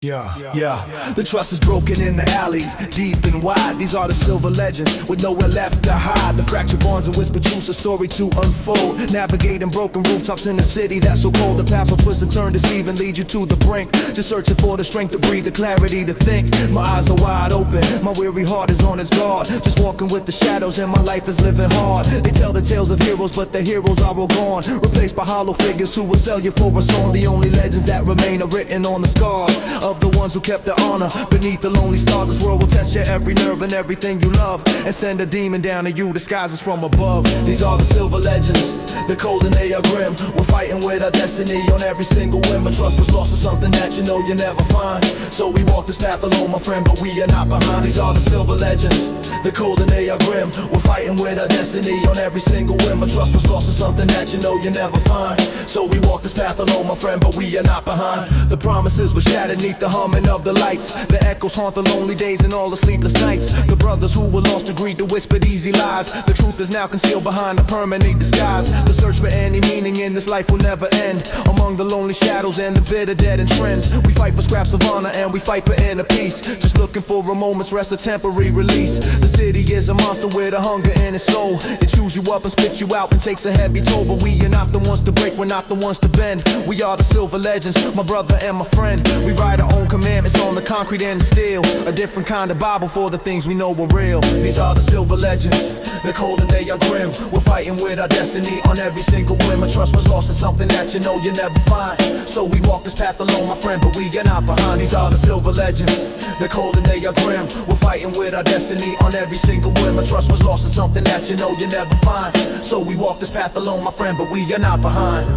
Yeah, the trust is broken in the alleys, deep and wide. These are the silver legends with nowhere left to hide. The fractured bonds and whisper truths, a story to unfold. Navigating broken rooftops in a city that's so cold. The paths will twist and turn, deceive and lead you to the brink. Just searching for the strength to breathe, the clarity to think. My eyes are wide open, my weary heart is on its guard. Just walking with the shadows and my life is living hard. They tell the tales of heroes, but the heroes are all gone, replaced by hollow figures who will sell you for a song. The only legends that remain are written on the scars of the ones who kept their honor beneath the lonely stars. This world will test your every nerve and everything you love, and send a demon down to you disguises from above. These are the silver legends, they're cold and they are grim. We're fighting with our destiny on every single whim. My trust was lost to something that you know you never find, so we walk this path alone, my friend, but we are not behind. These are the silver legends, they're cold and they are grim. We're fighting with our destiny on every single whim. My trust was lost to something that you know you never find, so we walk this path alone, my friend, but we are not behind. The promises were shattered neath the humming of the lights. The echoes haunt the lonely days and all the sleepless nights. The brothers who were lost agreed to whispered easy lies. The truth is now concealed behind a permanent disguise. The search for any meaning in this life will never end. Among the lonely shadows and the bitter dead and trends, we fight for scraps of honor and we fight for inner peace. Just looking for a moment's rest, a temporary release. The city is a monster with a hunger in its soul. It chews you up and spits you out and takes a heavy toll. But we are not the ones to break, we're not the ones to bend. We are the silver legends, my brother and my friend. We write our own commandments on the concrete and the steel, a different kind of Bible for the things we know are real. These are the silver legends, they're cold and they are grim. We're fighting with our destiny on every single whim. My trust was lost in something that you know you never find, so we walk this path alone, my friend, but we are not behind. These are the silver legends, they're cold and they are grim. We're fighting with our destiny on every single whim. My trust was lost in something that you know you never find, so we walk this path alone, my friend, but we are not behind.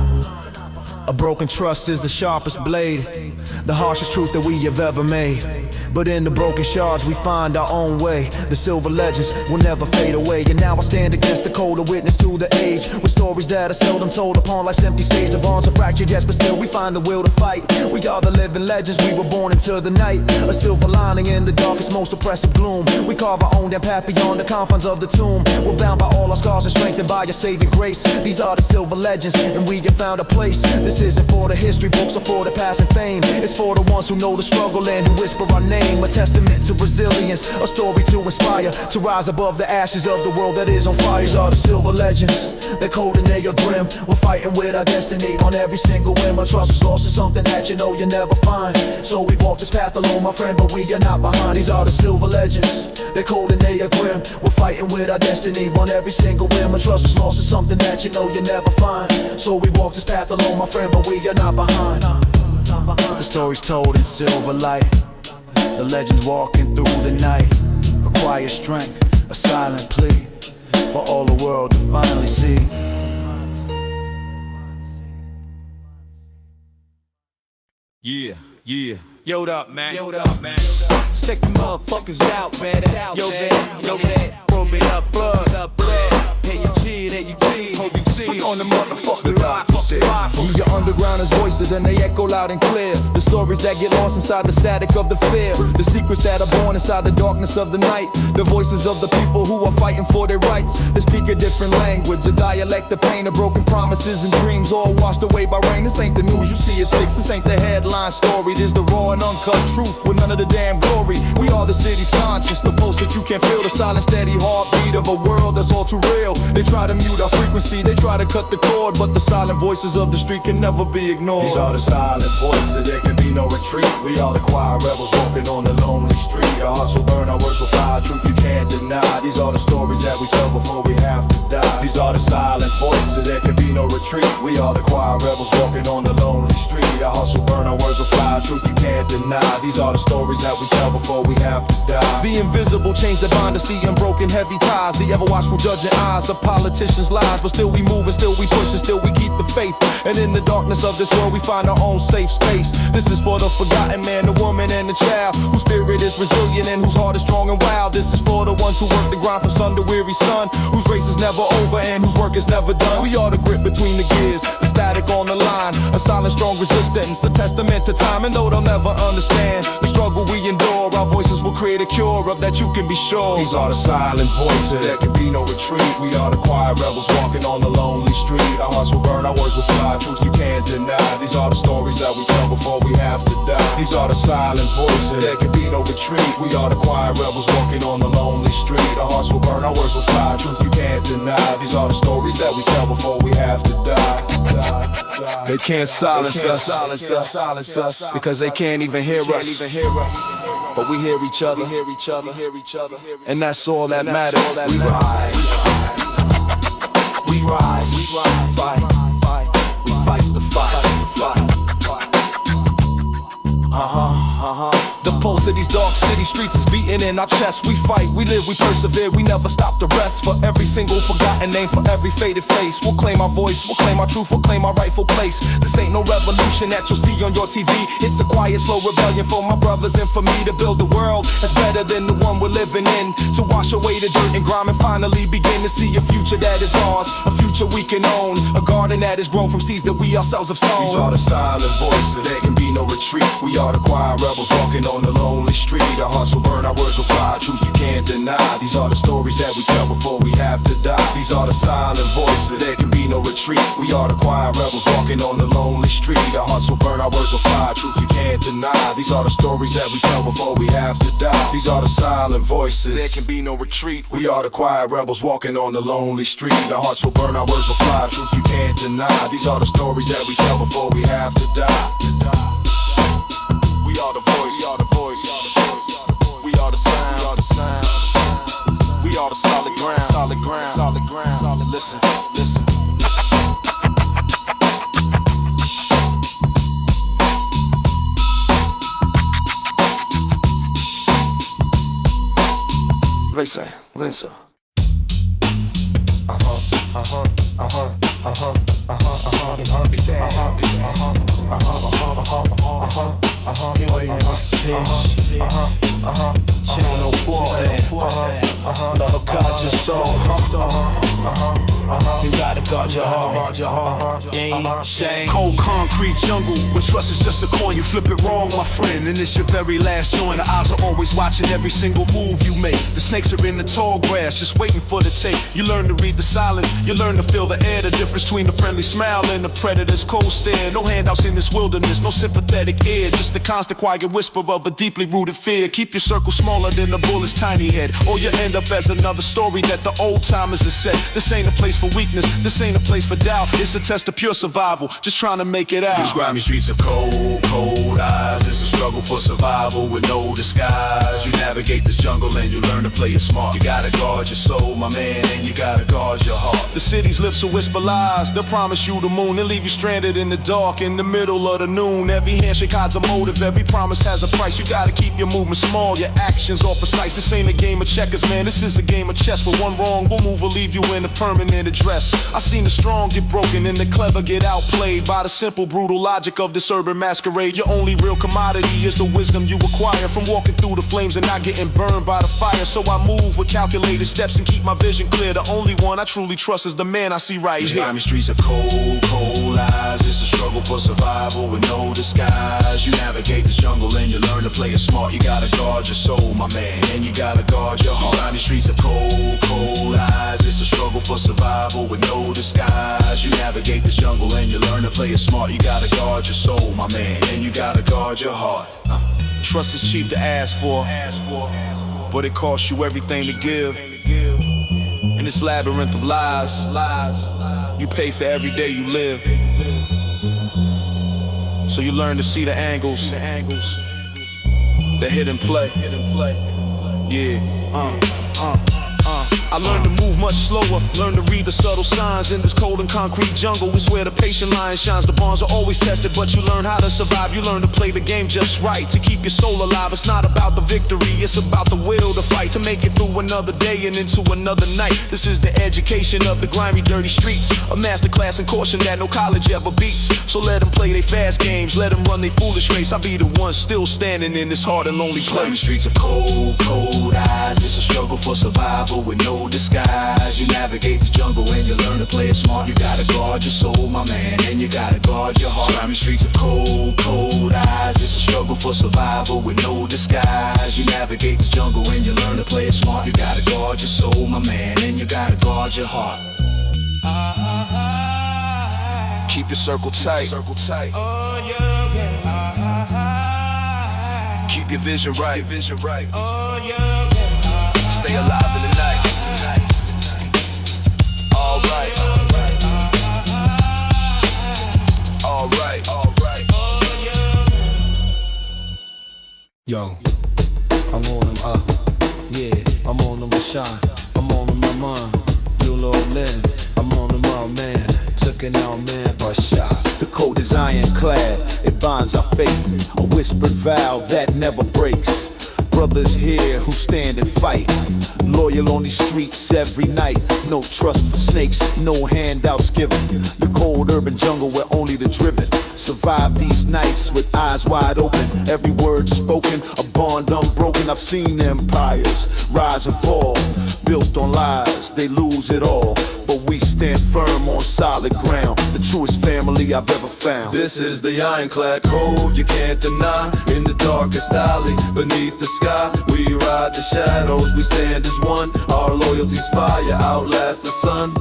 A broken trust is the sharpest blade, the harshest truth that we have ever made. But in the broken shards we find our own way. The silver legends will never fade away. And now I stand against the cold, a witness to the age, with stories that are seldom told upon life's empty stage. The bonds are fractured, yes, but still we find the will to fight. We are the living legends, we were born into the night. A silver lining in the darkest, most oppressive gloom. We carve our own damn path beyond the confines of the tomb. We're bound by all our scars and strengthened by your saving grace. These are the silver legends, and we have found a place. This isn't for the history books or for the passing fame. It's for the ones who know the struggle and who whisper our name. A testament to resilience, a story to inspire, to rise above the ashes of the world that is on fire. These are the silver legends, they're cold and they are grim. We're fighting with our destiny on every single whim. Our trust is lost in something that you know you never find, so we walk this path alone, my friend, but we are not behind. These are the silver legends, they're cold and they are grim. We're fighting with our destiny on every single whim. Our trust is lost in something that you know you never find, so we walk this path alone, my friend, but we are not behind. The story's told in silver light, the legends walking through the night. A quiet strength, a silent plea for all the world to finally see. Yeah. Yo up, man. Stick the motherfuckers out, man. Yo there, roll me up, blood. Hey, you G, there you G. Hold you G on the motherfucking rock. Your underground is voices and they echo loud and clear. The stories that get lost inside the static of the fear. The secrets that are born inside the darkness of the night. The voices of the people who are fighting for their rights. They speak a different language, a dialect of pain, of broken promises and dreams, all washed away by rain. This ain't the news you see at 6, this ain't the headline story. This the raw and uncut truth with none of the damn glory. We are the city's conscience, the pulse that you can't feel. The silent steady heartbeat of a world that's all too real. They try to mute our frequency, they try to cut the cord, but the silent voices of the street can never be ignored. These are the silent voices, there can be no retreat. We are the quiet rebels walking on the lonely street. Our hearts will burn, our words will fly, truth you can't deny. These are the stories that we tell before we have to die. These are the silent voices, there can be no retreat. We are the quiet rebels walking on the lonely street. Our hearts will burn, our words will fly, truth you can't deny. These are the stories that we tell before we have to die. The invisible chains that bind us, the unbroken heavy ties, the ever watchful judging eyes, the politicians' lies. But still we move and still we push and still we keep the faith. And in the darkness of this world we find our own safe space. This is for the forgotten man, the woman and the child, whose spirit is resilient and whose heart is strong and wild. This is for the ones who work the grind from sun to weary sun, whose race is never over and whose work is never done. We are the grip between the gears, the static on the line, a silent strong resistance, a testament to time. And though they'll never understand the struggle we endure, our our voices will create a cure of that, you can be sure. These are the silent voices, there can be no retreat. We are the quiet rebels walking on the lonely street. Our hearts will burn, our words will fly, truth you can't deny. These are the stories that we tell before we have to die. These are the silent voices, there can be no retreat. We are the quiet rebels walking on the lonely street. Our hearts will burn, our words will fly, truth you can't deny. These are the stories that we tell before we have to die. They can't silence us because they can't even hear us. But we hear each other, and that's all that matters. We rise, fight, we fight the fight. The pulse of these dark city streets is beating in our chest. We fight, we live, we persevere, we never stop the rest. For every single forgotten name, for every faded face, we'll claim our voice, we'll claim our truth, we'll claim our rightful place. This ain't no revolution that you'll see on your TV. It's a quiet, slow rebellion for my brothers and for me to build a world that's better than the one we're living in. To wash away the dirt and grime and finally begin to see a future that is ours, a future we can own, a garden that is grown from seeds that we ourselves have sown. These are the silent voices, there can be no retreat. We are the quiet rebels walking on the lonely street. Our hearts will burn, our words will fly, truth you can't deny. These are the stories that we tell before we have to die. These are the silent voices, there can be no retreat. We are the quiet rebels walking on the lonely street. Our hearts will burn, our words will fly, truth you can't deny. These are the stories that we tell before we have to die. These are the silent voices, There can be no retreat. we are the quiet rebels walking on the lonely street. Our hearts will burn, our words will fly, truth you can't deny. These are the stories that we tell before we have to die. We are the voice, we are the voice, we are the sound, we are the sound, we are the solid ground, solid ground, solid ground, solid. Listen, listen. Listen, listen. Channel 4, love guard your soul. You gotta guard your heart. Ain't shame. Cold concrete jungle, where trust is just a coin. You flip it wrong, my friend, and it's your very last joint. The eyes are always watching every single move you make. The snakes are in the tall grass, just waiting for the take. You learn to read the silence, you learn to feel the air. The difference between the friendly smile and the predator's cold stare. No handouts in this wilderness, no sympathetic ear. Just the constant quiet whisper of a deeply rooted fear. Keep your circle smaller than the bullet's tiny head, or you end up as another story that the old timers have said. This ain't a place for weakness, this ain't a place for doubt. It's a test of pure survival, just trying to make it out. These grimy streets of cold, cold eyes. It's a struggle for survival with no disguise. You navigate this jungle and you learn to play it smart. You gotta guard your soul, my man, and you gotta guard your heart. The city's lips will whisper lies. They'll promise you the moon and leave you stranded in the dark in the middle of the noon. Every handshake hides a motive, every promise has a price. You gotta keep your movement small, your actions all precise. This ain't a game of checkers, man, this is a game of chess. With one wrong move will leave you in a permanent address. I seen the strong get broken and the clever get outplayed by the simple, brutal logic of this urban masquerade. Your only real commodity is the wisdom you acquire from walking through the flames and not getting burned by the fire. So I move with calculated steps and keep my vision clear. The only one I truly trust is the man I see right These here. grimy streets of cold, cold eyes. It's a struggle for survival with no disguise. You navigate this jungle and you learn to play it smart. You gotta guard your soul, my man, and you gotta guard your heart. Grimy streets of cold, cold eyes. It's a struggle for survival with no disguise. You navigate this jungle and you learn to play it smart. You gotta guard your soul, my man, and you gotta guard your heart. Trust is cheap to ask for, but it costs you everything to give. In this labyrinth of lies, you pay for every day you live. So you learn to see the angles, the hidden play. I learned to move much slower, learn to read the subtle signs. In this cold and concrete jungle is where the patient lion shines. The bonds are always tested, but you learn how to survive. You learn to play the game just right, to keep your soul alive. It's not about the victory, it's about the will to fight, to make it through another day and into another night. This is the education of the grimy, dirty streets, a masterclass in caution that no college ever beats. So let them play their fast games, let them run their foolish race. I'll be the one still standing in this hard and lonely Grimy place. streets of cold, cold eyes. It's a struggle for survival with no no disguise. You navigate this jungle and you learn to play it smart. You gotta guard your soul, my man, and you gotta guard your heart. Grimy streets of cold, cold eyes. It's a struggle for survival with no disguise. You navigate this jungle and you learn to play it smart. You gotta guard your soul, my man, and you gotta guard your heart. Keep your circle tight. Oh, yeah, yeah. Keep your vision right. Oh, yeah, yeah. Stay alive in the night. All right. Yo, I'm on them yeah, I'm on them shine, I'm on them my mind, you Lord Lynn, I'm on them all man, took an out man by shot. The code is ironclad, it binds our fate, a whispered vow that never breaks. Brothers here who stand and fight, loyal on these streets every night. No trust for snakes, no handouts given. The cold urban jungle where only the driven survive these nights with eyes wide open. Every word spoken, a bond unbroken. I've seen empires rise and fall, built on lies, they lose it all. But we stand firm on solid ground, the truest family I've ever found. This is the Ironclad Code, you can't deny. In the darkest alley, beneath the sky, we ride the shadows, we stand as one. Our loyalty's fire, outlast the sun.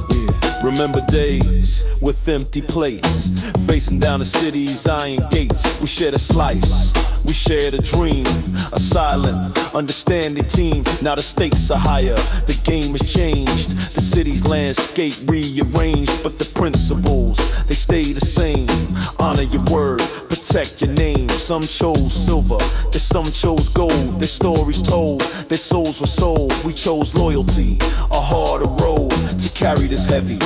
Remember days with empty plates, facing down the city's iron gates. We shared a slice, we shared a dream, a silent, understanding team. Now the stakes are higher, the game has changed. The city's landscape rearranged, but the principles, they stay the same. Honor your word, protect your name. Some chose silver, some chose gold. Their stories told, their souls were sold. We chose loyalty, a harder road to carry this heavy,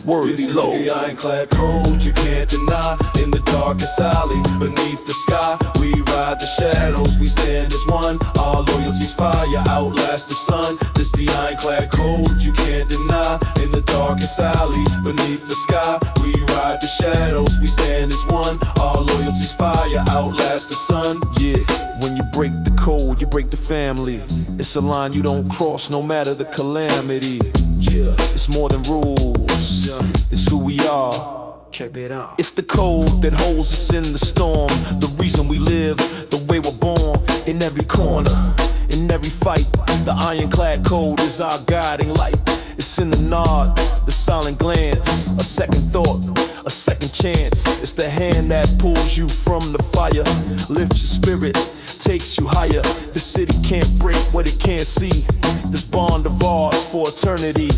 worthy load. This is the Ironclad Code, you can't deny. In the darkest alley, beneath the sky, we ride the shadows, we stand as one. Our loyalty's fire, outlast the sun. This the Ironclad Code, you can't deny. In the darkest alley, beneath the sky, we ride the shadows, we stand as one. Our loyalty's fire, outlast the sun. Yeah, when you break the code, you break the family. It's a line you don't cross, no matter the calamity. Yeah, it's more than rules, it's who we are. Check it out. It's the code that holds us in the storm, the reason we live, the way we're born. In every corner, in every fight, the Ironclad Code is our guiding light. It's in the nod, the silent glance, a second thought, a second chance. It's the hand that pulls you from the fire, lifts your spirit, takes you higher. The city can't break what it can't see. This bond of ours for eternity.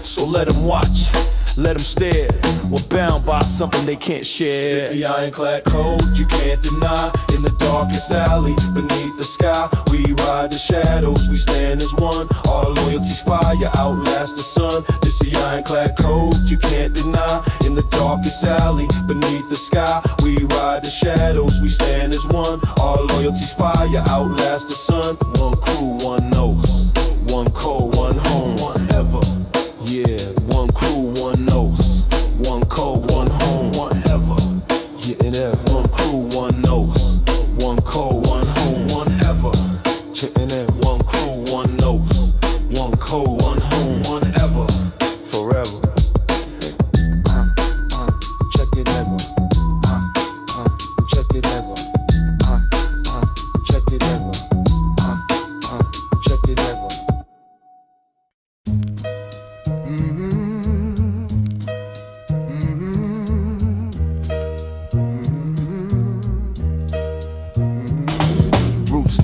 So let them watch, let them stare. We're bound by something they can't share. The Ironclad Code, you can't deny. In the darkest alley, beneath the sky, we ride the shadows, we stand as one. Our loyalty's fire, outlast the sun. This the Ironclad Code, you can't deny. In the darkest alley, beneath the sky, we ride the shadows, we stand as one. Our loyalty's fire, outlast the sun. One crew, one nose, one code, one home, one ever. Yeah, one crew, one nose, one code, one home, one ever. Yeah, and ever. One crew, one nose, one code, one home, one ever. Yeah, and ever. One crew, one nose, one code, one home, one ever. Forever. Check it ever. Check it ever. Check it ever. Check it ever.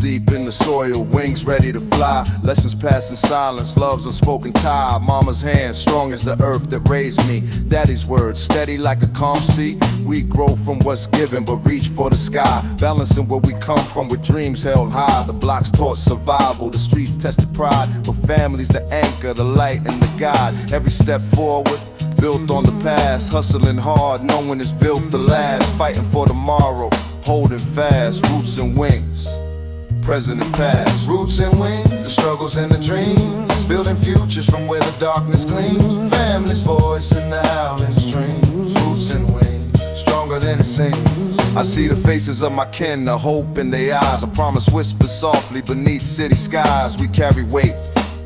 Deep in the soil, wings ready to fly. Lessons passed in silence, love's unspoken tie. Mama's hand, strong as the earth that raised me. Daddy's words, steady like a calm sea. We grow from what's given, but reach for the sky. Balancing where we come from with dreams held high. The blocks taught survival, the streets tested pride. But family's the anchor, the light and the guide. Every step forward, built on the past. Hustling hard, knowing it's built to last. Fighting for tomorrow, holding fast. Roots and wings, present and past. Roots and wings, the struggles and the dreams. Building futures from where the darkness gleams. Family's voice in the howling streams. Roots and wings, stronger than it seems. I see the faces of my kin, the hope in their eyes. A promise whispered softly beneath city skies. We carry weight,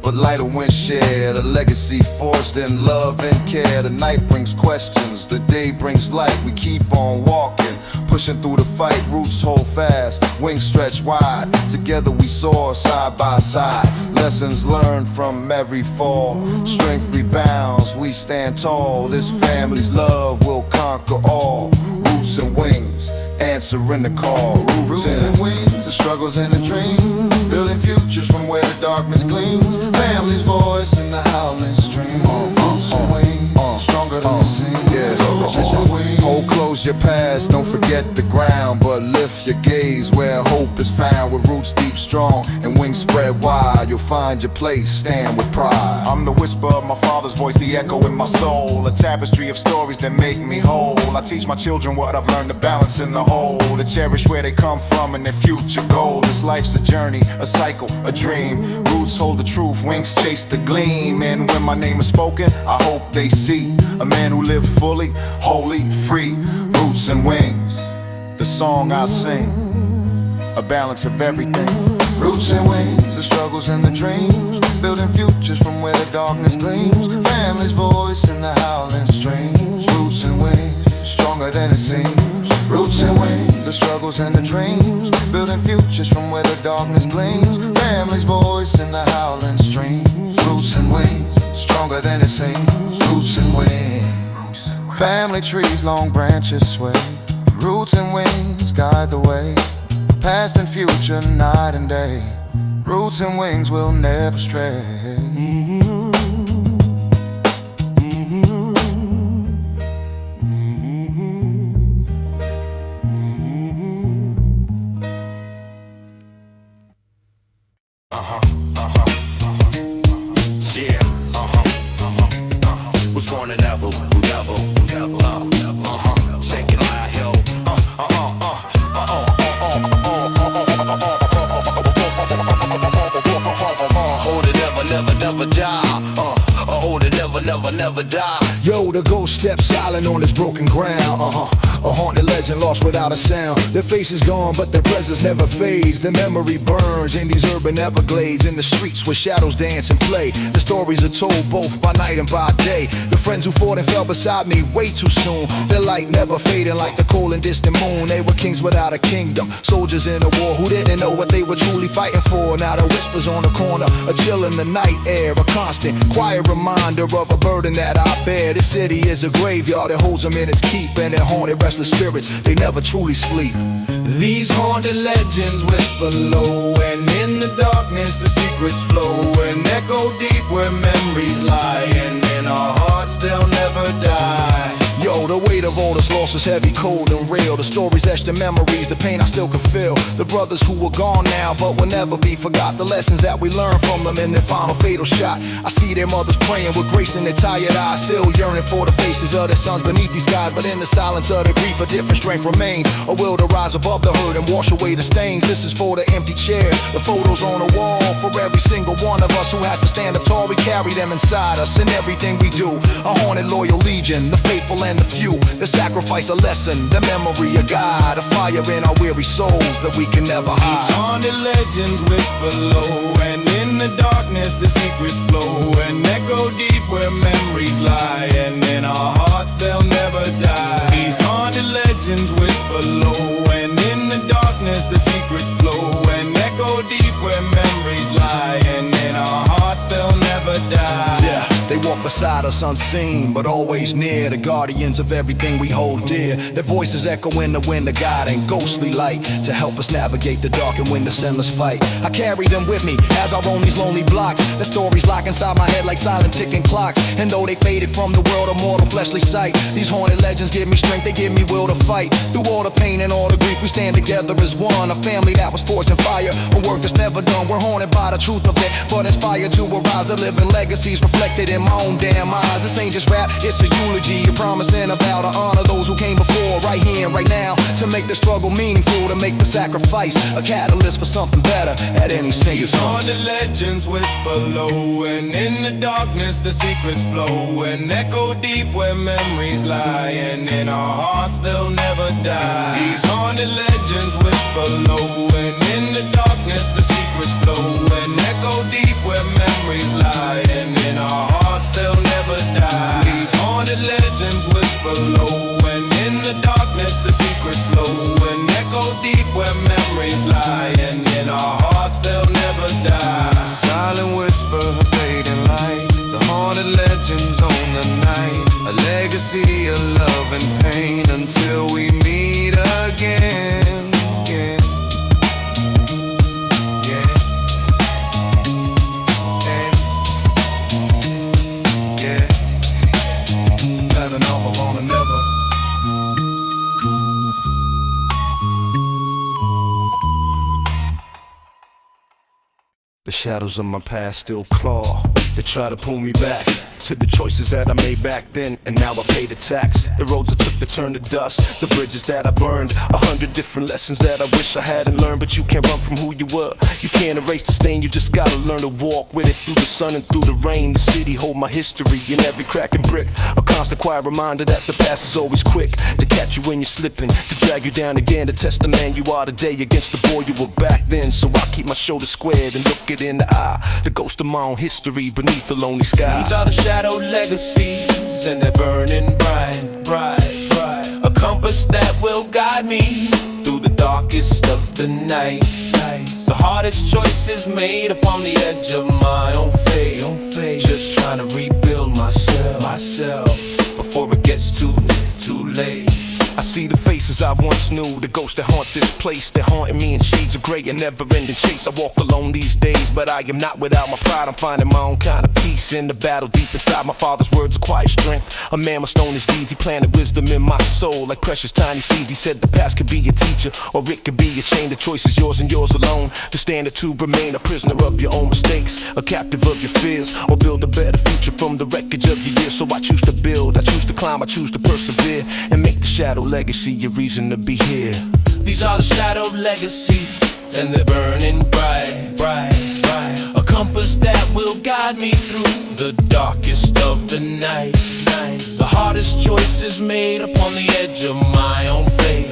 but lighter when shared. A legacy forged in love and care. The night brings questions, the day brings light. We keep on walking, pushing through the fight. Roots hold fast, wings stretch wide. Together we soar side by side. Lessons learned from every fall. Strength rebounds, we stand tall. This family's love will conquer all. Roots and wings, answering the call. Roots and wings, the struggles and the dreams. Building futures from where the darkness gleams. Family's voice in the howling stream. Roots and wings, stronger than the sea. Roots and wings. Hold close your past, don't forget the ground, but lift your gaze where hope is found. With roots deep, strong, and wings spread wide, you'll find your place, stand with pride. I'm the whisper of my father's voice, the echo in my soul. A tapestry of stories that make me whole. I teach my children what I've learned to balance in the whole. To cherish where they come from and their future goal. This life's a journey, a cycle, a dream. Roots hold the truth, wings chase the gleam. And when my name is spoken, I hope they see a man who lived fully, wholly, free. Roots and wings, the song I sing, a balance of everything. Roots and wings, the struggles and the dreams. Building futures from where the darkness gleams. Family's voice in the howling streams. Roots and wings, stronger than it seems. Roots and wings, the struggles and the dreams. Building futures from where the darkness gleams. Family's voice in the howling streams. Roots and wings, stronger than it seems. Roots and wings. Family trees, long branches sway. Roots and wings guide the way. Past and future, night and day. Roots and wings will never stray. Was born to never, check it out, yo. Hold it, never die. Hold it, never die. Yo, the ghost steps silent on this broken ground. A haunted legend lost without a sound. Their face is gone, but their presence never fades. The memory burns in these urban Everglades. In the streets where shadows dance and play. The stories are told both by night and by day. The friends who fought and fell beside me way too soon. Their light never fading like the cold and distant moon. They were kings without a kingdom, soldiers in a war who didn't know what they were truly fighting for. Now the whispers on the corner, a chill in the night air. A constant, quiet reminder of a burden that I bear. This city is a graveyard that holds them in its keep. And their haunted restless spirits, they never truly sleep. These haunted legends whisper low, and in the darkness the secrets flow, and echo deep where memories lie, and in our hearts they'll never die. Yo, the weight of all this loss is heavy, cold and real. The stories etched in memories, the pain I still can feel. The brothers who are gone now but will never be forgot. The lessons that we learned from them in their final fatal shot. I see their mothers praying with grace in their tired eyes, still yearning for the faces of their sons beneath these skies. But in the silence of the grief, a different strength remains. A will to rise above the hurt and wash away the stains. This is for the empty chairs, the photos on the wall. For every single one of us who has to stand up tall, we carry them inside us in everything we do. A haunted loyal legion, the faithful and the few. The sacrifice a lesson, the memory a guide. A fire in our weary souls that we can never hide. These haunted legends whisper low, and in the darkness the secrets flow, and echo deep where memories lie, and in our hearts they'll never die. These haunted legends whisper low, and in the darkness the secrets flow, and echo deep where memories lie, and in our hearts they'll never die. Yeah, they walk beside us unseen, but always near. The guardians of everything we hold dear. Their voices echo in the wind, a guiding ghostly light to help us navigate the dark and win this endless fight. I carry them with me as I roam these lonely blocks. The stories lock inside my head like silent ticking clocks. And though they faded from the world of mortal fleshly sight, these haunted legends give me strength, they give me will to fight. Through all the pain and all the grief, we stand together as one. A family that was forged in fire, a work that's never done. We're haunted by the truth of it, but inspired to arise. The living legacies reflected in my own damn eyes. This ain't just rap, it's a eulogy, a promise and a vow to honor those who came before, right here and right now, to make the struggle meaningful, to make the sacrifice a catalyst for something better at any singer's All the legends whisper low, and in the darkness the secrets flow, and echo deep where memories lie, and in our hearts they'll never die. These haunted legends whisper low, and in the darkness the secrets flow, and echo deep where memories lie. The shadows of my past still claw. They try to pull me back to the choices that I made back then, and now I pay the tax. The roads I took to turn to dust, the bridges that I burned, 100 different lessons that I wish I hadn't learned. But you can't run from who you were, you can't erase the stain. You just gotta learn to walk with it through the sun and through the rain. The city hold my history in every crack and brick, a constant quiet reminder that the past is always quick to catch you when you're slipping, to drag you down again, to test the man you are today against the boy you were back then. So I keep my shoulders squared and look it in the eye, the ghost of my own history beneath the lonely sky. These are the shadow legacies, and they're burning bright, bright, bright. A compass that will guide me through the darkest of the night. The hardest choices made upon the edge of my own fate. Just trying to rebuild myself before it gets too late. I see the faces I once knew, the ghosts that haunt this place. They're haunting me in shades of gray and never-ending chase. I walk alone these days, but I am not without my pride. I'm finding my own kind of peace in the battle deep inside. My father's words acquire strength. A man must own his deeds. He planted wisdom in my soul like precious tiny seeds. He said the past could be your teacher, or it could be your chain. The choice is yours and yours alone. To stand or to remain a prisoner of your own mistakes, a captive of your fears, or build a better future from the wreckage of your years. So I choose to build, I choose to climb, I choose to persevere, and make the shadow legacy your reason to be here. These are the shadow legacies, and they're burning bright, bright, bright. A compass that will guide me through the darkest of the night. The hardest choices made upon the edge of my own fate.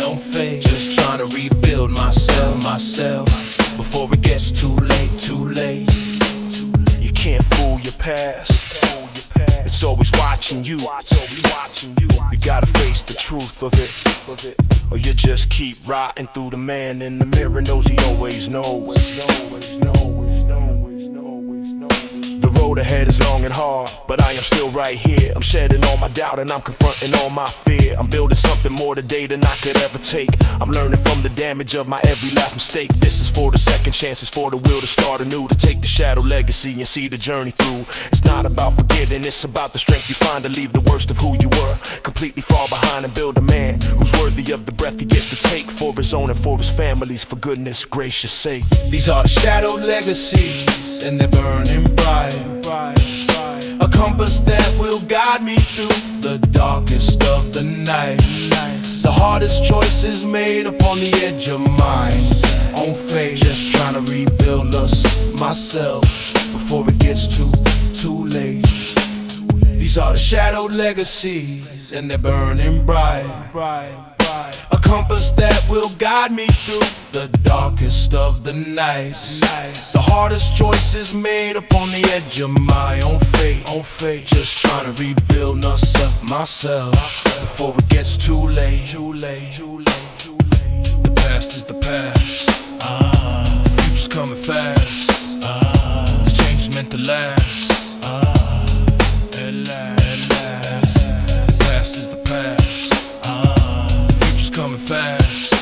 Just trying to rebuild myself before it gets too late. You can't fool your past, it's always watching you. You gotta face the truth of it, or you just keep rotting through the man in the mirror. Knows he always knows. The road ahead is long and hard, but I am still right here. I'm shedding all my doubt and I'm confronting all my fear. I'm building something more today than I could ever take. I'm learning from the damage of my every last mistake. This is for the second chances, for the will to start anew, to take the shadow legacy and see the journey through. It's not about forgetting, it's about the strength you find to leave the worst of who you were completely far behind, and build a man who's worthy of the breath he gets to take for his own and for his family's, for goodness gracious sake. These are the shadow legacies, and they're burning bright. A compass that will guide me through the darkest of the night. The hardest choices made upon the edge of my own fate. Just trying to rebuild myself before it gets too late. These are the shadow legacies, and they're burning bright. A compass that will guide me through the darkest of the night. The hardest choices made upon the edge of my own fate. Just trying to rebuild myself before it gets too late. The past is the past. The future's coming fast. This change is meant to last. At last. The past is the past. Coming fast,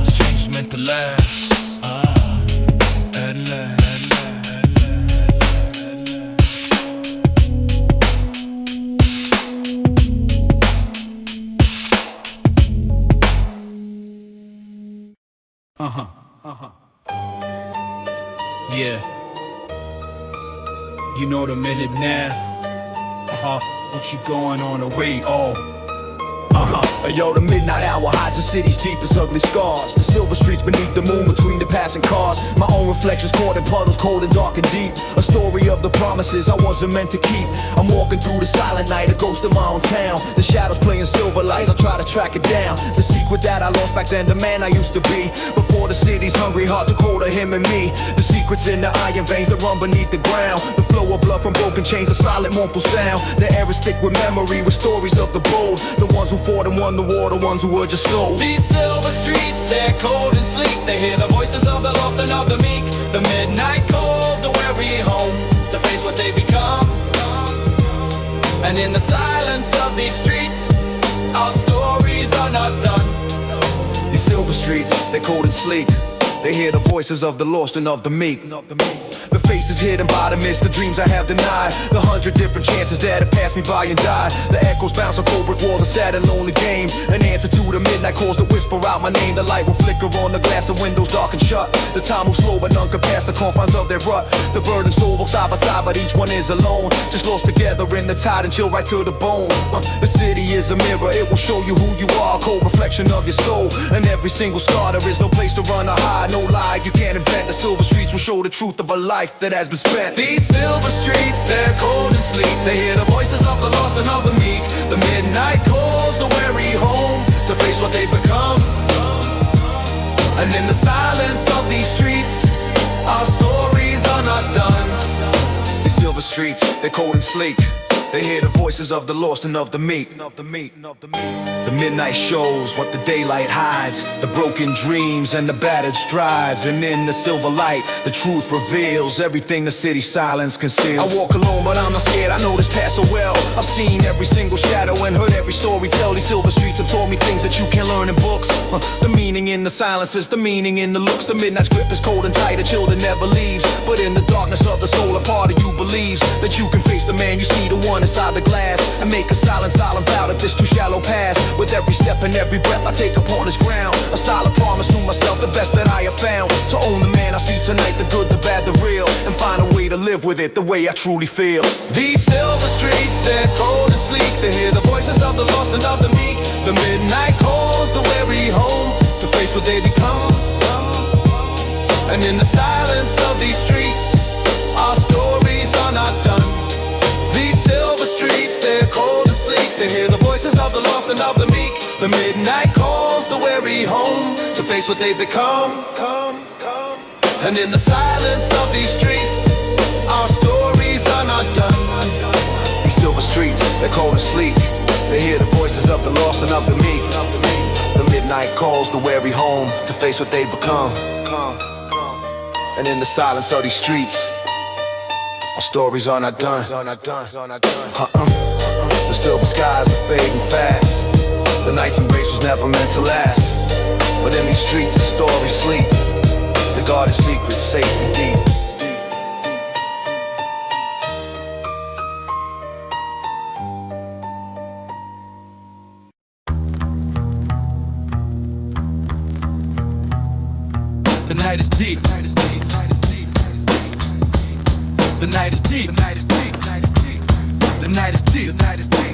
this change is meant to last, at last. Yeah. You know the minute now. What you going on away? Yo, the midnight hour hides the city's deepest ugly scars. The silver streets beneath the moon, between the passing cars. My own reflections caught in puddles, cold and dark and deep. A story of the promises I wasn't meant to keep. I'm walking through the silent night, a ghost of my own town. The shadows playing silver lights, I try to track it down. The secret that I lost back then, the man I used to be. Before the city's hungry heart took hold of him and me. The secrets in the iron veins that run beneath the ground. The flow of blood from broken chains, the silent mournful sound. The air is thick with memory, with stories of the bold. The ones who fought and won the war, the ones who were just sold. These silver streets, they're cold and sleek. They hear the voices of the lost and of the meek. The midnight calls the weary home to face what they become. And in the silence of these streets, our stories are not done. These silver streets, they're cold and sleek. They hear the voices of the lost and of the meek. The faces hidden by the mist, the dreams I have denied, the 100 different chances that have passed me by and died. The echoes bounce on cold brick walls, a sad and lonely game. An answer to the midnight calls that whisper out my name. The light will flicker on the glass and windows dark and shut. The time moves slow but none can pass the confines of their rut. The bird and soul walk side by side but each one is alone, just lost together in the tide and chill right to the bone. The city is a mirror, it will show you who you are, a cold reflection of your soul. And every single scar, there is no place to run or hide, no lie you can't invent. The silver streets will show the truth of a life that has been spent. These silver streets, they're cold and sleep. They hear the voices of the lost and of the meek. The midnight calls the weary home to face what they become. And in the silence of these streets, our stories are not done. These silver streets, they're cold and sleek. They hear the voices of the lost and of the meek. The midnight shows what the daylight hides, the broken dreams and the battered strides. And in the silver light, the truth reveals everything the city's silence conceals. I walk alone but I'm not scared, I know this path so well. I've seen every single shadow and heard every story tell. These silver streets have taught me things that you can't learn in books. The meaning in the silences, the meaning in the looks. The midnight's grip is cold and tight, the chill that never leaves. But in the darkness of the soul, a part of you believes that you can face the man you see, the one inside the glass, and make a silent vow that this too shallow pass. With every step and every breath I take upon this ground, a solid promise to myself, the best that I have found. To own the man I see tonight, the good, the bad, the real, and find a way to live with it the way I truly feel. These silver streets, they're cold and sleek. They hear the voices of the lost and of the meek. The midnight calls the weary home to face what they become. And in the silence of these streets, our stories are not done. These silver streets, they're cold and sleek. They hear the voices of the lost and of the meek. The midnight calls the weary home to face what they become. And in the silence of these streets, our stories are not done. These silver streets, they're cold and sleek. They hear the voices of the lost and of the meek. The midnight calls the weary home to face what they become. And in the silence of these streets, our stories are not done. The silver skies are fading fast. The night's embrace was never meant to last. But in these streets the stories sleep. The guarded secrets safe and deep. The night is deep. The night is deep. The night is deep. The night is deep. The night is deep.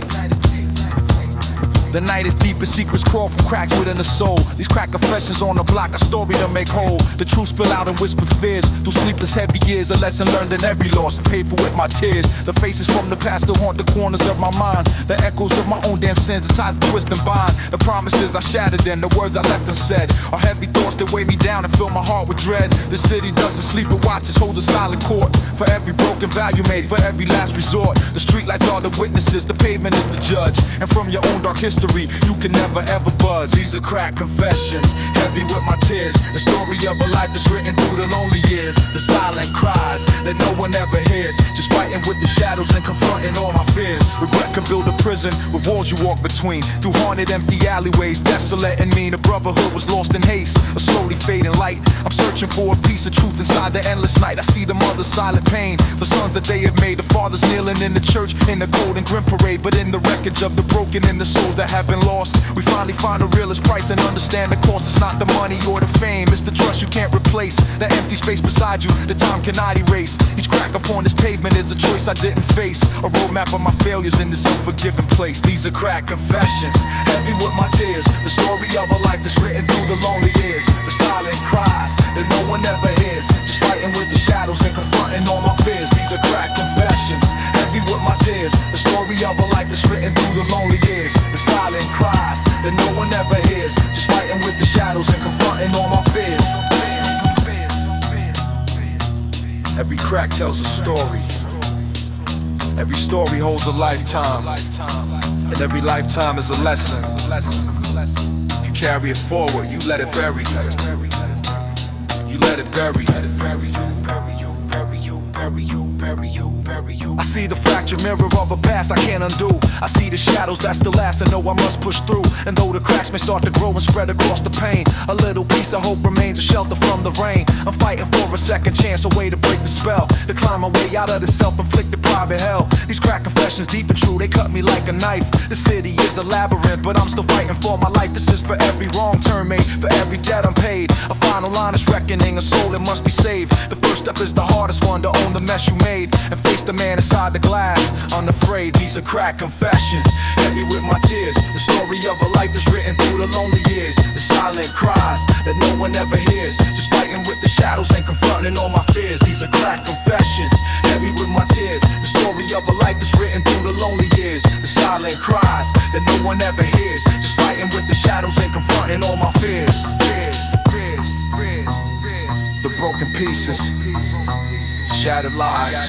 The night is deep and secrets crawl from cracks within the soul. These crack confessions on the block, a story to make whole. The truth spill out in whispered fears. Through sleepless heavy years, a lesson learned in every loss, paid for with my tears. The faces from the past still haunt the corners of my mind. The echoes of my own damn sins, the ties that twist and bind. The promises I shattered and the words I left unsaid are heavy thoughts that weigh me down and fill my heart with dread. The city doesn't sleep, it watches, holds a silent court. For every broken value made, for every last resort. The streetlights are the witnesses, the pavement is the judge. And from your own dark history, you can never ever budge. These are crack confessions, heavy with my tears. The story of a life that's written through the lonely years. The silent cries that no one ever hears. Just fighting with the shadows and confronting all my fears. Regret can build a prison with walls you walk between. Through haunted empty alleyways, desolate and mean. A brotherhood was lost in haste, a slowly fading light. I'm searching for a piece of truth inside the endless night. I see the mother's silent pain, the sons that they have made. The fathers kneeling in the church in the cold and grim parade. But in the wreckage of the broken and the souls that have been lost, we finally find the realest price and understand the cost. It's not the money or the fame, it's the trust you can't replace. The empty space beside you, the time cannot erase. Each crack upon this pavement is a choice I didn't face. A roadmap of my failures in this unforgiven place. These are crack confessions, heavy with my tears. The story of a life that's written through the lonely years. The silent cries that no one ever hears. Just fighting with the shadows and confronting all my fears. These are crack confessions, heavy with my tears. The story of a life that's written through the lonely years. The silent cries that no one ever hears. Just fighting with the shadows and confronting all my fears. Every crack tells a story. Every story holds a lifetime. And every lifetime is a lesson. You carry it forward, you let it bury. You let it bury. You bury you, bury you, bury you, bury you, bury you, bury I see the fractured mirror of a past I can't undo. I see the shadows that still last, I know I must push through. And though the cracks may start to grow and spread across the pain, a little piece of hope remains a shelter from the rain. I'm fighting for a second chance, a way to break the spell, to climb my way out of this self-inflicted private hell. These crack confessions, deep and true, they cut me like a knife. The city is a labyrinth, but I'm still fighting for my life. This is for every wrong turn made, for every debt unpaid. A final honest reckoning, a soul that must be saved. The first step is the hardest one, to own the mess you made and face the man inside the glass, unafraid. These are crack confessions, heavy with my tears. The story of a life that's written through the lonely years. The silent cries that no one ever hears, just fighting with the shadows and confronting all my fears. These are crack confessions, heavy with my tears. The story of a life that's written through the lonely years. The silent cries that no one ever hears, just fighting with the shadows and confronting all my fears. The broken pieces, shattered lies.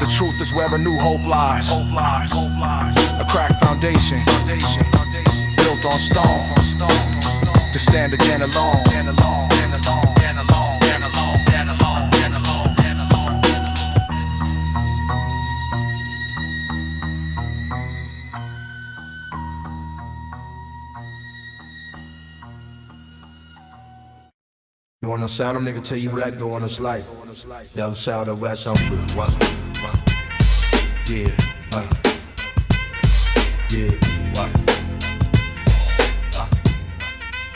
The truth is where a new hope lies. A cracked foundation, built on stone, to stand again alone. You wanna sound them, nigga, tell you what I do on us like. Down south of west, I'm good. What? Yeah, yeah, what?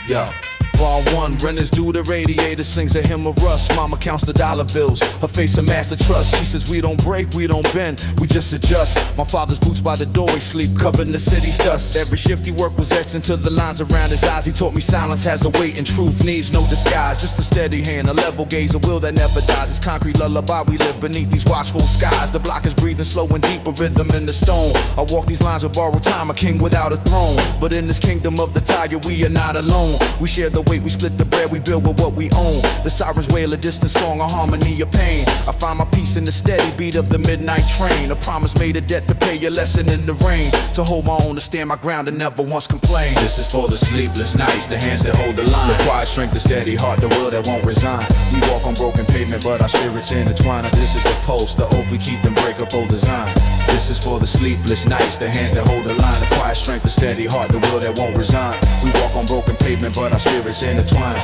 Yo. Bar one, renters do the radiator, sings a hymn of rust. Mama counts the dollar bills, her face a master trust. She says we don't break, we don't bend, we just adjust. My father's boots by the door, he sleep covered in the city's dust. Every shift he worked was etched into the lines around his eyes. He taught me silence has a weight and truth needs no disguise. Just a steady hand, a level gaze, a will that never dies. It's concrete lullaby, we live beneath these watchful skies. The block is breathing slow and deep, a rhythm in the stone. I walk these lines with borrowed time, a king without a throne. But in this kingdom of the tiger, we are not alone. We share the weight, we split the bread, we build with what we own. The sirens wail a distant song, a harmony of pain. I find my peace in the steady beat of the midnight train. A promise made, a debt to pay, a lesson in the rain. To hold my own, to stand my ground and never once complain. This is for the sleepless nights, the hands that hold the line. The quiet strength, the steady heart, the will that won't resign. We walk on broken pavement, but our spirits intertwine. This is the pulse, the oath we keep and break up old design. This is for the sleepless nights, the hands that hold the line. The quiet strength, the steady heart, the will that won't resign. We walk on broken pavement, but our spirits intertwine.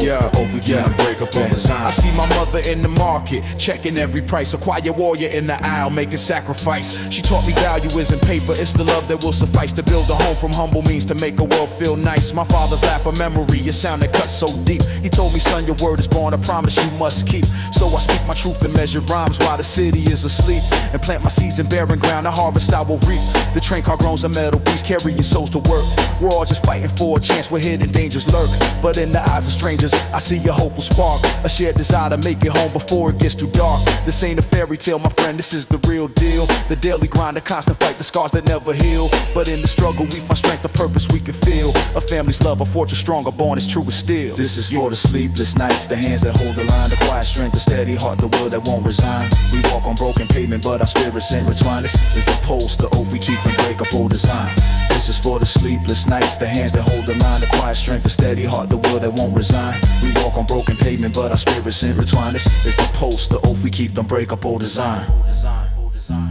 Yeah, hope we can break up old design. I see my mother in the market, checking every price. A quiet warrior in the aisle, making sacrifice. She taught me value isn't paper, it's the love that will suffice to build a home from humble means to make a world feel nice. My father's laugh of memory, a sound that cuts so deep. He told me, son, your word is born, a promise you must keep. So I speak my truth and measure rhymes while the city is asleep, and plant my seeds in barren ground, the harvest I will reap. The train car groans a metal beast, carrying souls to work. We're all just fighting for a chance where hidden dangers lurk. But in the eyes of strangers, I see a hopeful spark, a shared desire to make it home before it gets too dark. This ain't a fairy tale, my friend, this is the real deal. The daily grind, the constant fight, the scars that never heal. But in the struggle we find strength, a purpose we can feel. A family's love, a fortress stronger, born as true as steel. This is for the sleepless nights, the hands that hold the line. The quiet strength, the steady heart, the will that won't resign. We walk on broken pavement, but our spirits intertwine. This is the pulse, the oath we keep and break up old design. This is for the sleepless nights, the hands that hold the line. The quiet strength, the steady heart, the will that won't resign. We walk on broken pavement, but our spirits intertwine. This is the pulse, the oath we keep, don't break up old design.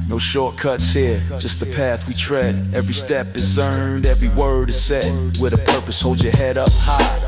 No shortcuts here, just the path we tread. Every step is earned, every word is said. With a purpose, hold your head up high.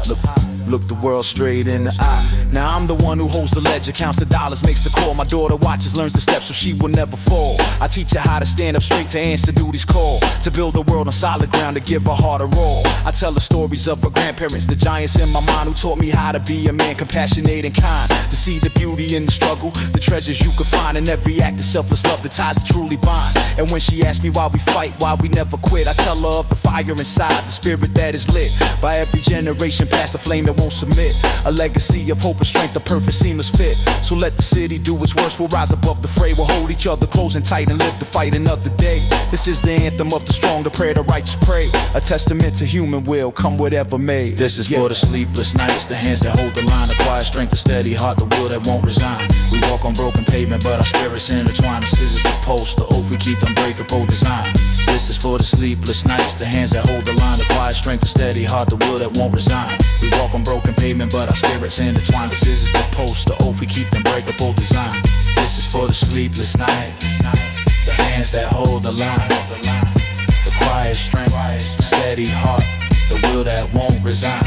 Look the world straight in the eye. Now I'm the one who holds the ledger, counts the dollars, makes the call. My daughter watches, learns the steps so she will never fall. I teach her how to stand up straight to answer duty's call. To build a world on solid ground, to give her heart a roll. I tell her stories of her grandparents, the giants in my mind, who taught me how to be a man, compassionate and kind. To see the beauty in the struggle, the treasures you can find in every act of selfless love, the ties that truly bind. And when she asks me why we fight, why we never quit, I tell her of the fire inside, the spirit that is lit by every generation past the flame that won't submit. A legacy of hope and strength, a perfect seamless fit. So let the city do its worst, we'll rise above the fray. We'll hold each other close and tight and live to fight another day. This is the anthem of the strong, the prayer the righteous pray. A testament to human will, come whatever may. This is for the sleepless nights, the hands that hold the line. The quiet strength, the steady heart, the will that won't resign. We walk on broken pavement, but our spirits intertwine. This is the pulse, the oath we keep, unbreakable design. This is for the sleepless nights, the hands that hold the line. The quiet strength, the steady heart, the will that won't resign. We walk on broken pavement, but our spirits intertwine. This is the pulse, the oath we keep, unbreakable design. This is for the sleep. sleepless nights, the hands that hold the line, the quiet strength, steady heart, the will that won't resign.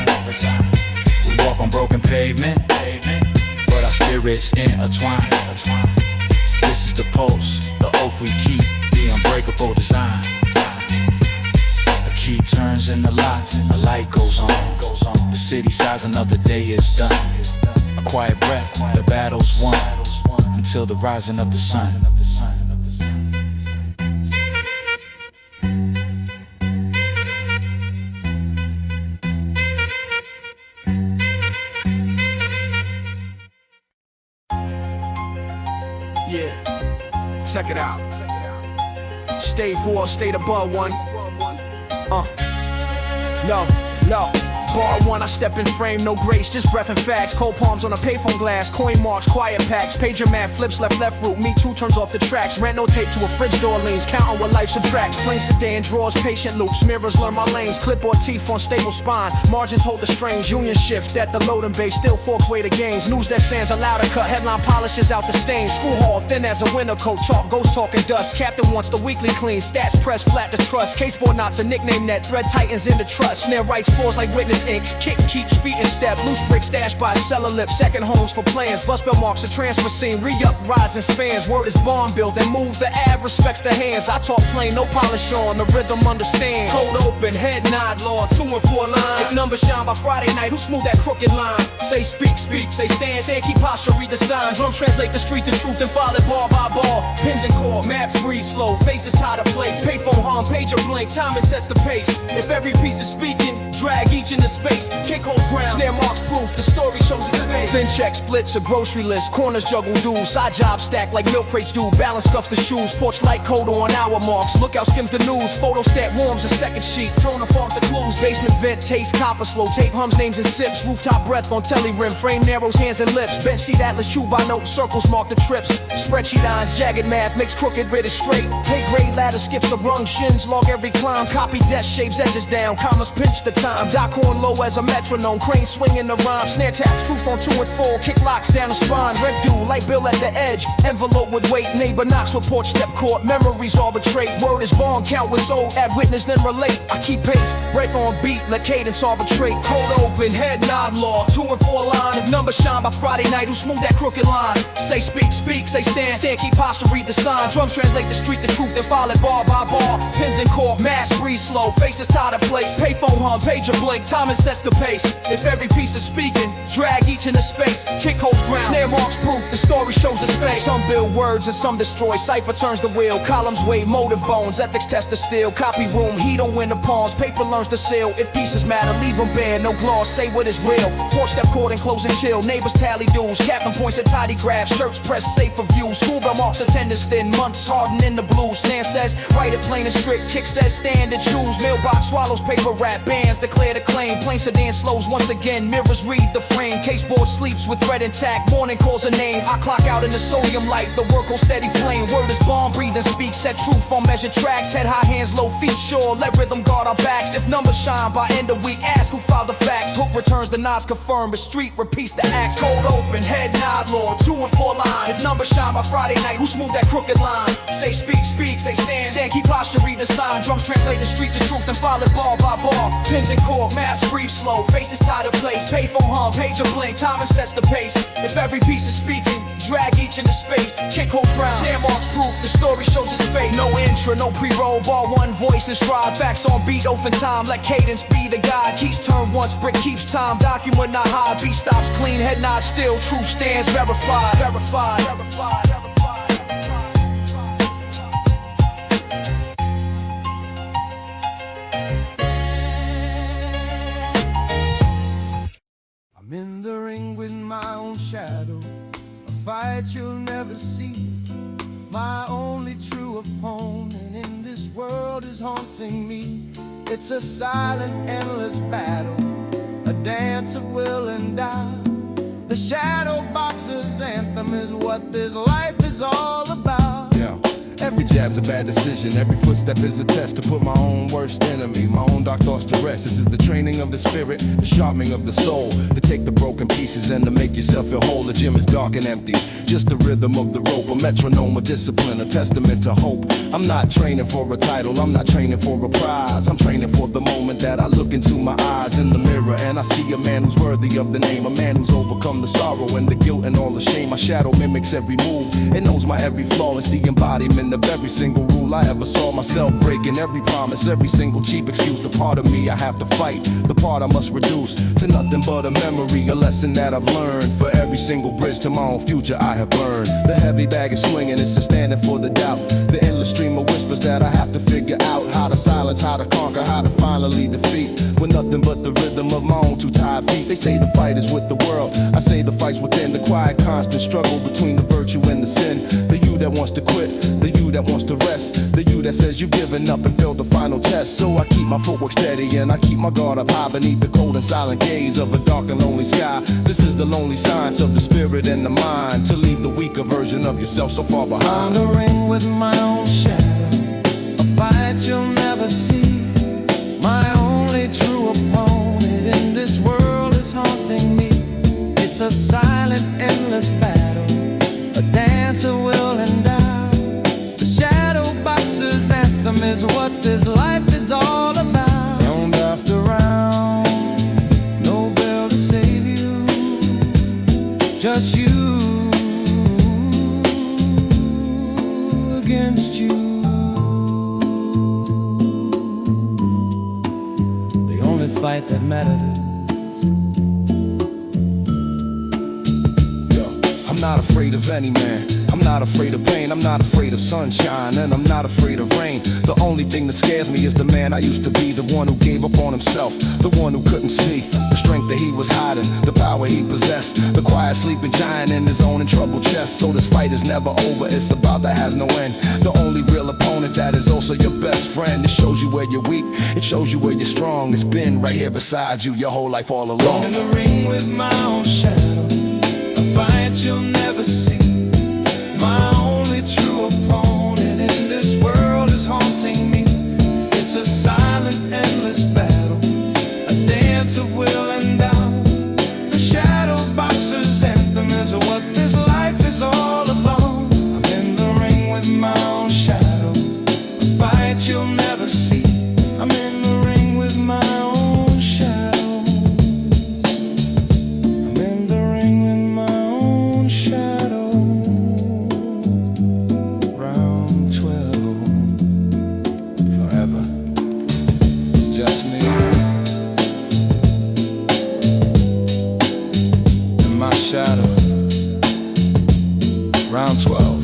We walk on broken pavement, but our spirits intertwine. This is the pulse, the oath we keep, the unbreakable design. A key turns in the lock, a light goes on. The city sighs, another day is done. A quiet breath, the battle's won, until the rising of the sun. Yeah, check it out. Stay raw, stay above one. No. Bar one, I step in frame, no grace, just breath and facts. Cold palms on a payphone glass, coin marks, quiet packs. Pager man flips left route, me too turns off the tracks. Rent no tape to a fridge door leans, counting what life subtracts. Plain sedan drawers, patient loops, mirrors learn my lanes. Clipboard teeth on stable spine, margins hold the strings. Union shift at the loading bay, still forks way to gains. News that sands a louder cut, headline polishes out the stains. School hall, thin as a winter coat, chalk, ghost talking dust. Captain wants the weekly clean, stats press flat to trust. Caseboard knots a nickname that thread tightens into trust. Snare writes fours like witness ink, kick keeps feet in step. Loose brick stashed by a cellar lip, second homes for plans. Bus bell marks a transfer scene, re-up rides and spans. Word is bomb built and move the ab, respects the hands. I talk plain, no polish on, the rhythm understand. Code open, head nod, law, 2 and 4 line. If numbers shine by Friday night, who smooth that crooked line? Say speak, say stand, keep posture, read the sign. Drum translate the street to truth and follow it ball by ball. Pins and core, maps breathe slow, faces tie to place. Payphone hum, pager blink, time it sets the pace. If every piece is speaking, drag each into space. Kick holds ground, snare marks proof, the story shows its face. Thin check splits, a grocery list, corners juggle dues. Side job stack like milk crates do, balance stuff the shoes. Porch light code on hour marks, lookout skims the news. Photo stat warms a second sheet, toner fogs the clues. Basement vent, taste copper slow, tape hums names and sips. Rooftop breath on telly rim, frame narrows hands and lips. Bench sheet atlas, shoe by note, circles mark the trips. Spreadsheet lines, jagged math, makes crooked rid is straight. Take grade ladder, skips a rung, shins log every climb. Copy desk, shapes edges down, commas pinch the time. Dock on low as a metronome, crane swinging the rhyme. Snare taps, truth on 2 and 4, kick locks down the spine. Red dew, light bill at the edge, envelope with weight. Neighbor knocks with porch step court, memories arbitrate. Word is born, count was old, add witness then relate. I keep pace, break on beat, let cadence arbitrate. Code open, head nod law, 2 and 4 line. If numbers shine by Friday night, who smooth that crooked line? Say speak, say stand, keep posture, read the sign. Drums translate the street, the truth, then follow it bar by bar. Pins and core, mass breathe slow, faces tie to place. Payphone hum, pager blink, timing sets the pace. If every piece is speaking, drag each into space. Kick holds ground, snare marks proof, the story shows its face. Some build words and some destroy, Cipher turns the wheel. Columns weigh motive bones, ethics test the steel. Copy room, he don't win the pawns, paper learns to seal. If pieces matter, leave them bare, no gloss, say what is real. Porch step court and close and chill, neighbors tally dues. Captain points at tidy graphs, shirts press safe for view. School bell marks attendance thin, months harden in the blues. Stan says, write it plain and strict, kick says stand and choose. Mailbox swallows paper wrap, bands declare the claim. Plain sedan slows once again, mirrors read the frame. Caseboard sleeps with thread intact, morning calls a name. I clock out in the sodium light, the work will steady flame. Word is bomb, breathe and speak, set truth on measured tracks. Head high, hands low, feet sure, let rhythm guard our backs. If numbers shine by end of week, ask who filed the facts. Hook returns the nods confirmed, the street repeats the acts. Code open, head nod law, 2 and 4 line. If numbers shine by Friday night, who smooth that crooked line? Say speak, say stand, keep posture, read the sign. Drums translate the street to truth and follow it bar by bar. Pins and core, maps breathe slow, faces tie to place. Payphone hum, pager blink, timing sets the pace. If every piece is speaking, drag each into space. Kick holds ground, snare marks proof, the story shows its fate. No intro, no pre-roll, bar one voice and stride. Facts on beat, open time, let cadence be the guide. Keys turn once, brick keeps time, document not high. Beat stops clean, head nod still, truth stands verified. I'm in the ring with my own shadow, a fight you'll never see. My only true opponent in this world is haunting me. It's a silent, endless battle, a dance of will and die. The Shadowboxer's anthem is what this life is all about. Yeah. Every jab's a bad decision, every footstep is a test to put my own worst enemy, my own dark thoughts to rest. This is the training of the spirit, the sharpening of the soul, to take the broken pieces and to make yourself feel whole. The gym is dark and empty, just the rhythm of the rope, a metronome, a discipline, a testament to hope. I'm not training for a title, I'm not training for a prize. I'm training for the moment that I look into my eyes in the mirror and I see a man who's worthy of the name, a man who's overcome the sorrow and the guilt and all the shame. My shadow mimics every move, it knows my every flaw. It's the embodiment of every single rule I ever saw myself breaking. Every promise, every single cheap excuse. The part of me I have to fight, the part I must reduce to nothing but a memory, a lesson that I've learned. For every single bridge to my own future I have burned. The heavy bag is swinging, it's just standing for the doubt. The endless stream of whispers that I have to figure out. How to silence, how to conquer, how to finally defeat. With nothing but the rhythm of my own two tired feet. They say the fight is with the world, I say the fight's within. The quiet constant struggle between the virtue and the sin. The you that wants to quit, the you that wants to rest, the you that says you've given up and failed the final test. So I keep my footwork steady and I keep my guard up high beneath the cold and silent gaze of a dark and lonely sky. This is the lonely science of the spirit and the mind, to leave the weaker version of yourself so far behind. On the ring with my own shadow, a fight you'll never see. My only true opponent in this world is haunting me. It's a silent, endless battle, a dance of will and doubt. The Shadowboxer's anthem is what this life is all about. Round after round, no bell to save you, just you against you. The only fight that matters. I'm not afraid of any man, I'm not afraid of pain, I'm not afraid of sunshine, and I'm not afraid of rain. The only thing that scares me is the man I used to be, the one who gave up on himself, the one who couldn't see the strength that he was hiding, the power he possessed, the quiet sleeping giant in his own troubled chest. So this fight is never over, it's a bout that has no end. The only real opponent that is also your best friend. It shows you where you're weak, it shows you where you're strong. It's been right here beside you your whole life all along. In the ring with my own shadow, a fight you'll never see. My only true opponent in this world is haunting me. It's a silent, endless battle, a dance of will and doubt. The Shadowboxer's anthem is what this life is all about. I'm in the ring with my own shadow, a fight you'll never see. I'm in the ring with my own shadow. I'm in the ring with my own shadow. Round 12, forever, just me and my shadow. Round 12.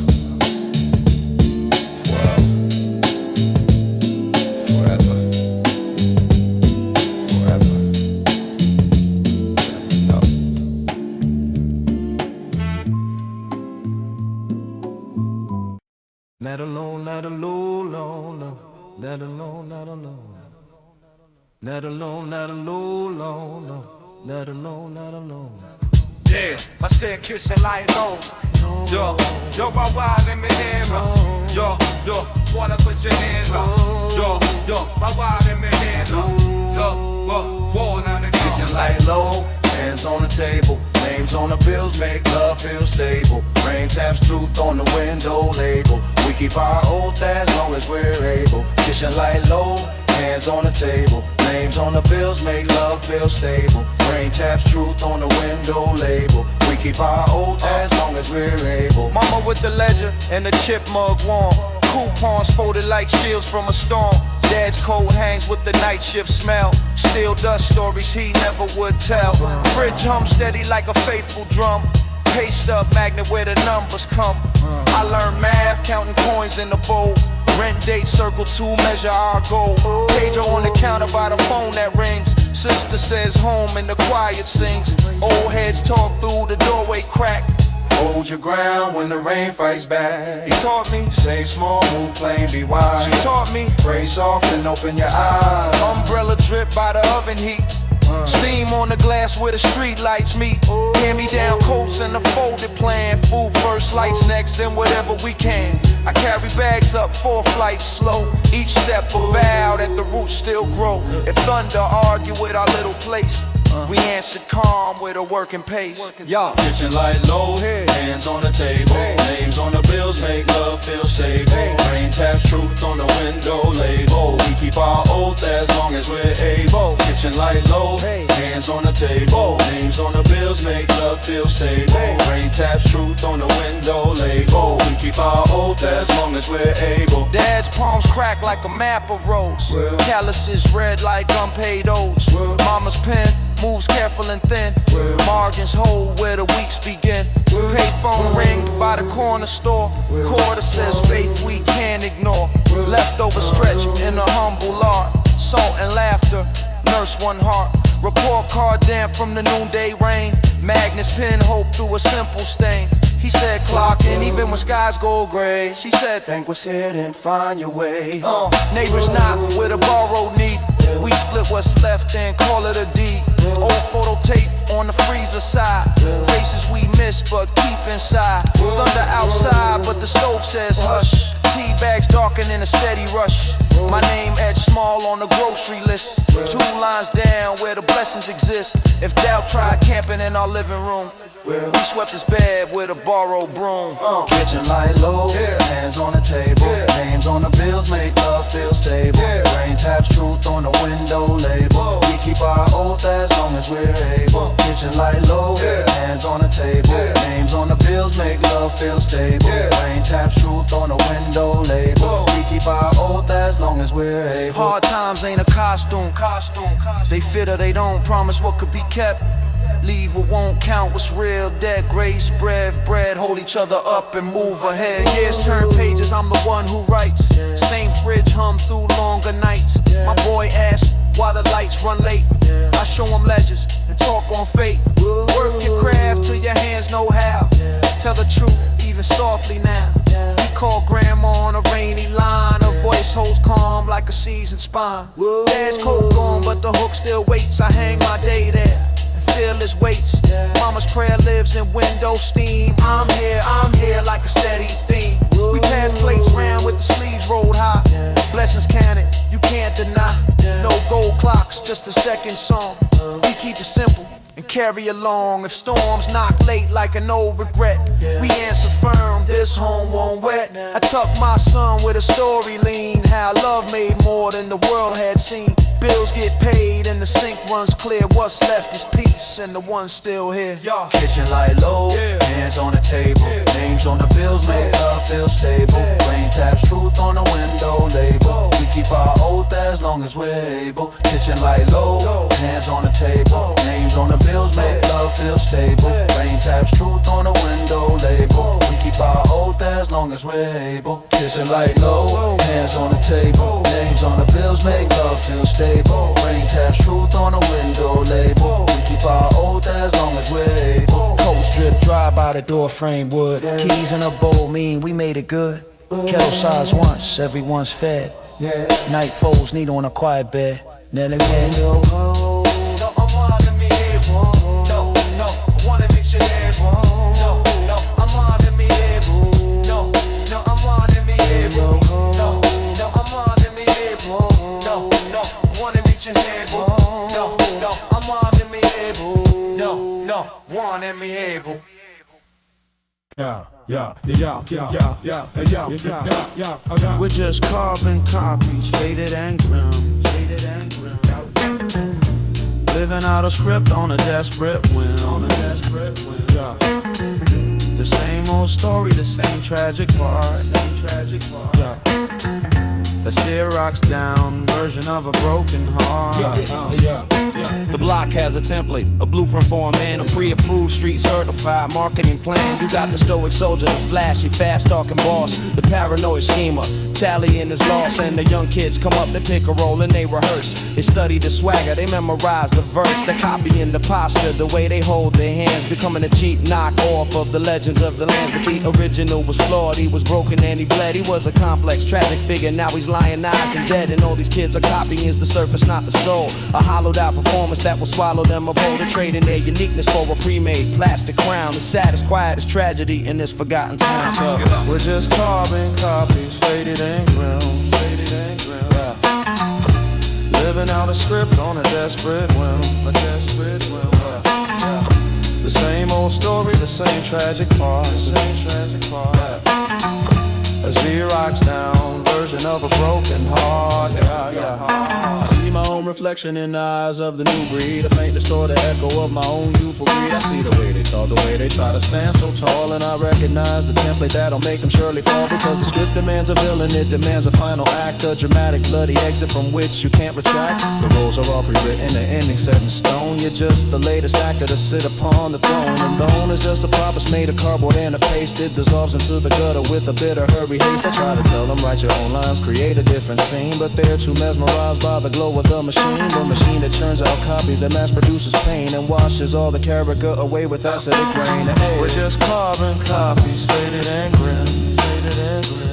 Let alone, let alone, let alone, let alone, let alone, let alone, let alone, let alone. Yeah, I said kiss your light low. Yo, yo, why let me in? Yo, yo, wanna put your hand on. Yo, why let me in? Yo, wanna the Kitchen light low, hands on the table, names on the bills make love feel stable. Rain taps truth on the window label. We keep our oath as long as we're able. Kitchen light low, hands on the table, names on the bills make love feel stable. Rain taps truth on the window label. We keep our oath as long as we're able. Mama with the ledger and the chip mug warm. Coupons folded like shields from a storm. Dad's coat hangs with the night shift smell. Still dust stories he never would tell. Fridge hums steady like a faithful drum. Paste up magnet where the numbers come. I learned math, counting coins in the bowl. Rent date, circle 2, measure our goal. Pager on the counter by the phone that rings. Sister says home and the quiet sings. Old heads talk through the doorway crack. Hold your ground when the rain fights back. He taught me, Save small, move plain, be wise. she taught me. Pray soft and open your eyes. Umbrella drip by the oven heat. Steam on the glass where the street lights meet. Hand-me-down coats and a folded plan. Food first, lights next, then whatever we can. I carry bags up 4 flights slow. Each step a vow that the roots still grow. If thunder argue with our little place, we answer calm with a working pace. Yo, Kitchen light low, hands on the table. Names on the bills make love feel stable. Rain taps truth on the window label. We keep our oath as long as we're able. Kitchen light low, hands on the table. Names on the bills make love feel stable. Rain taps truth on the window label. We keep our oath as long as we're able. Dad's palms crack like a map of roads. Calluses red like unpaid owes. Mama's pen moves careful and thin. Margins hold where the weeks begin. Payphone ring by the corner store. Quarter says faith we can't ignore. Leftover stretch in a humble art. Salt and laughter, nurse one heart. Report card damp from the noonday rain. Magnus pen hope through a simple stain. He said clock in even when skies go gray. She said thank what's here and find your way. Neighbors knock with a borrowed need. We split what's left and call it a deed. Old photo tape on the freezer side. Faces we miss but keep inside. Thunder outside but the stove says hush. Tea bags darken in a steady rush. My name etched small on the grocery list. 2 lines down where the blessings exist. If doubt tried camping in our living room, we swept his bed with a borrowed broom. Kitchen light low, hands on the table. Names on the bills make love feel stable. Rain taps truth on the window label. We keep our oath as long as we're able. Kitchen light low, hands on the table. Names on the bills make love feel stable. Rain taps truth on the window label. We keep our oath as long as we're able. Hard times ain't a costume. They fit or they don't promise what could be kept. Leave what won't count, what's real, dead. Grace, bread, hold each other up and move ahead. Years turn pages, I'm the one who writes. Same fridge hum through longer nights. My boy asks why the lights run late. I show him ledges and talk on fate. Work your craft till your hands know how. Tell the truth, even softly now. We call grandma on a rainy line. Her voice holds calm like a seasoned spine. Dad's coat gone, but the hook still waits. I hang my day there. Feel his weights. Mama's prayer lives in window steam. I'm here like a steady theme. We pass plates round with the sleeves rolled high. Blessings counted, you can't deny. No gold clocks, just a second song. We keep it simple and carry along. If storms knock late like an old regret, we answer firm, this home won't wet. I tuck my son with a story lean. How love made more than the world had seen. Bills get paid and the sink runs clear. What's left is peace and the one's still here. Kitchen light low, hands on the table. Names on the bills make love feel stable. Rain taps truth on the window label. We keep our oath as long as we're able. Kitchen light low, hands on the table. Names on the bills make love feel stable. Rain taps truth on the window label. We keep our oath as long as we're able. Kitchen light low, hands on the table. Names on the bills make love feel stable. Rain taps truth on the window label. We keep our oath as long as we're able. Coats drip dry by the door frame wood. Keys in a bowl mean we made it good. Kettle size once, everyone's fed. Night foes need on a quiet bed. We're just carbon copies, faded and grim. Living out a script on a desperate whim. The same old story, the same tragic part. The Xerox down version of a broken heart. The block has a template, a blueprint for a man, a pre-approved, street certified marketing plan. You got the stoic soldier, the flashy, fast talking boss, the paranoid schemer, tallying his loss, and the young kids come up, they pick a role and they rehearse. They study the swagger, they memorize the verse. They copying the posture, the way they hold their hands, becoming a cheap knockoff of the legends of the land. But the original was flawed, he was broken and he bled. He was a complex, tragic figure, now he's lionized and dead. And all these kids are copying is the surface, not the soul. A hollowed out performance that will swallow them up whole. They're trading their uniqueness for a pre-made plastic crown. The saddest, quietest tragedy in this forgotten town. So we're just carbon copies, faded and grim, faded and grim. Yeah. Living out a script on a desperate whim, a desperate whim. Yeah. The same old story, the same tragic part, the same tragic part. Yeah. A Xerox down version of a broken heart. I see my own reflection in the eyes of the new breed. A faint distorted echo of my own youthful greed. I see the way they talk, the way they try to stand so tall, and I recognize the template that'll make them surely fall. Because the script demands a villain, it demands a final act, a dramatic bloody exit from which you can't retract. The roles are all pre-written, the ending set in stone. You're just the latest actor to sit upon the throne. And bone is just a prop, it's made of cardboard and a paste. It dissolves into the gutter with a bitter hurry haste. I try to tell them, write your own lines, create a different scene, but they're too mesmerized by the glow of the machine. The machine that churns out copies, that mass produces pain and washes all the character away with acidic rain. Hey, we're just carbon copies, faded and grim, faded and grim.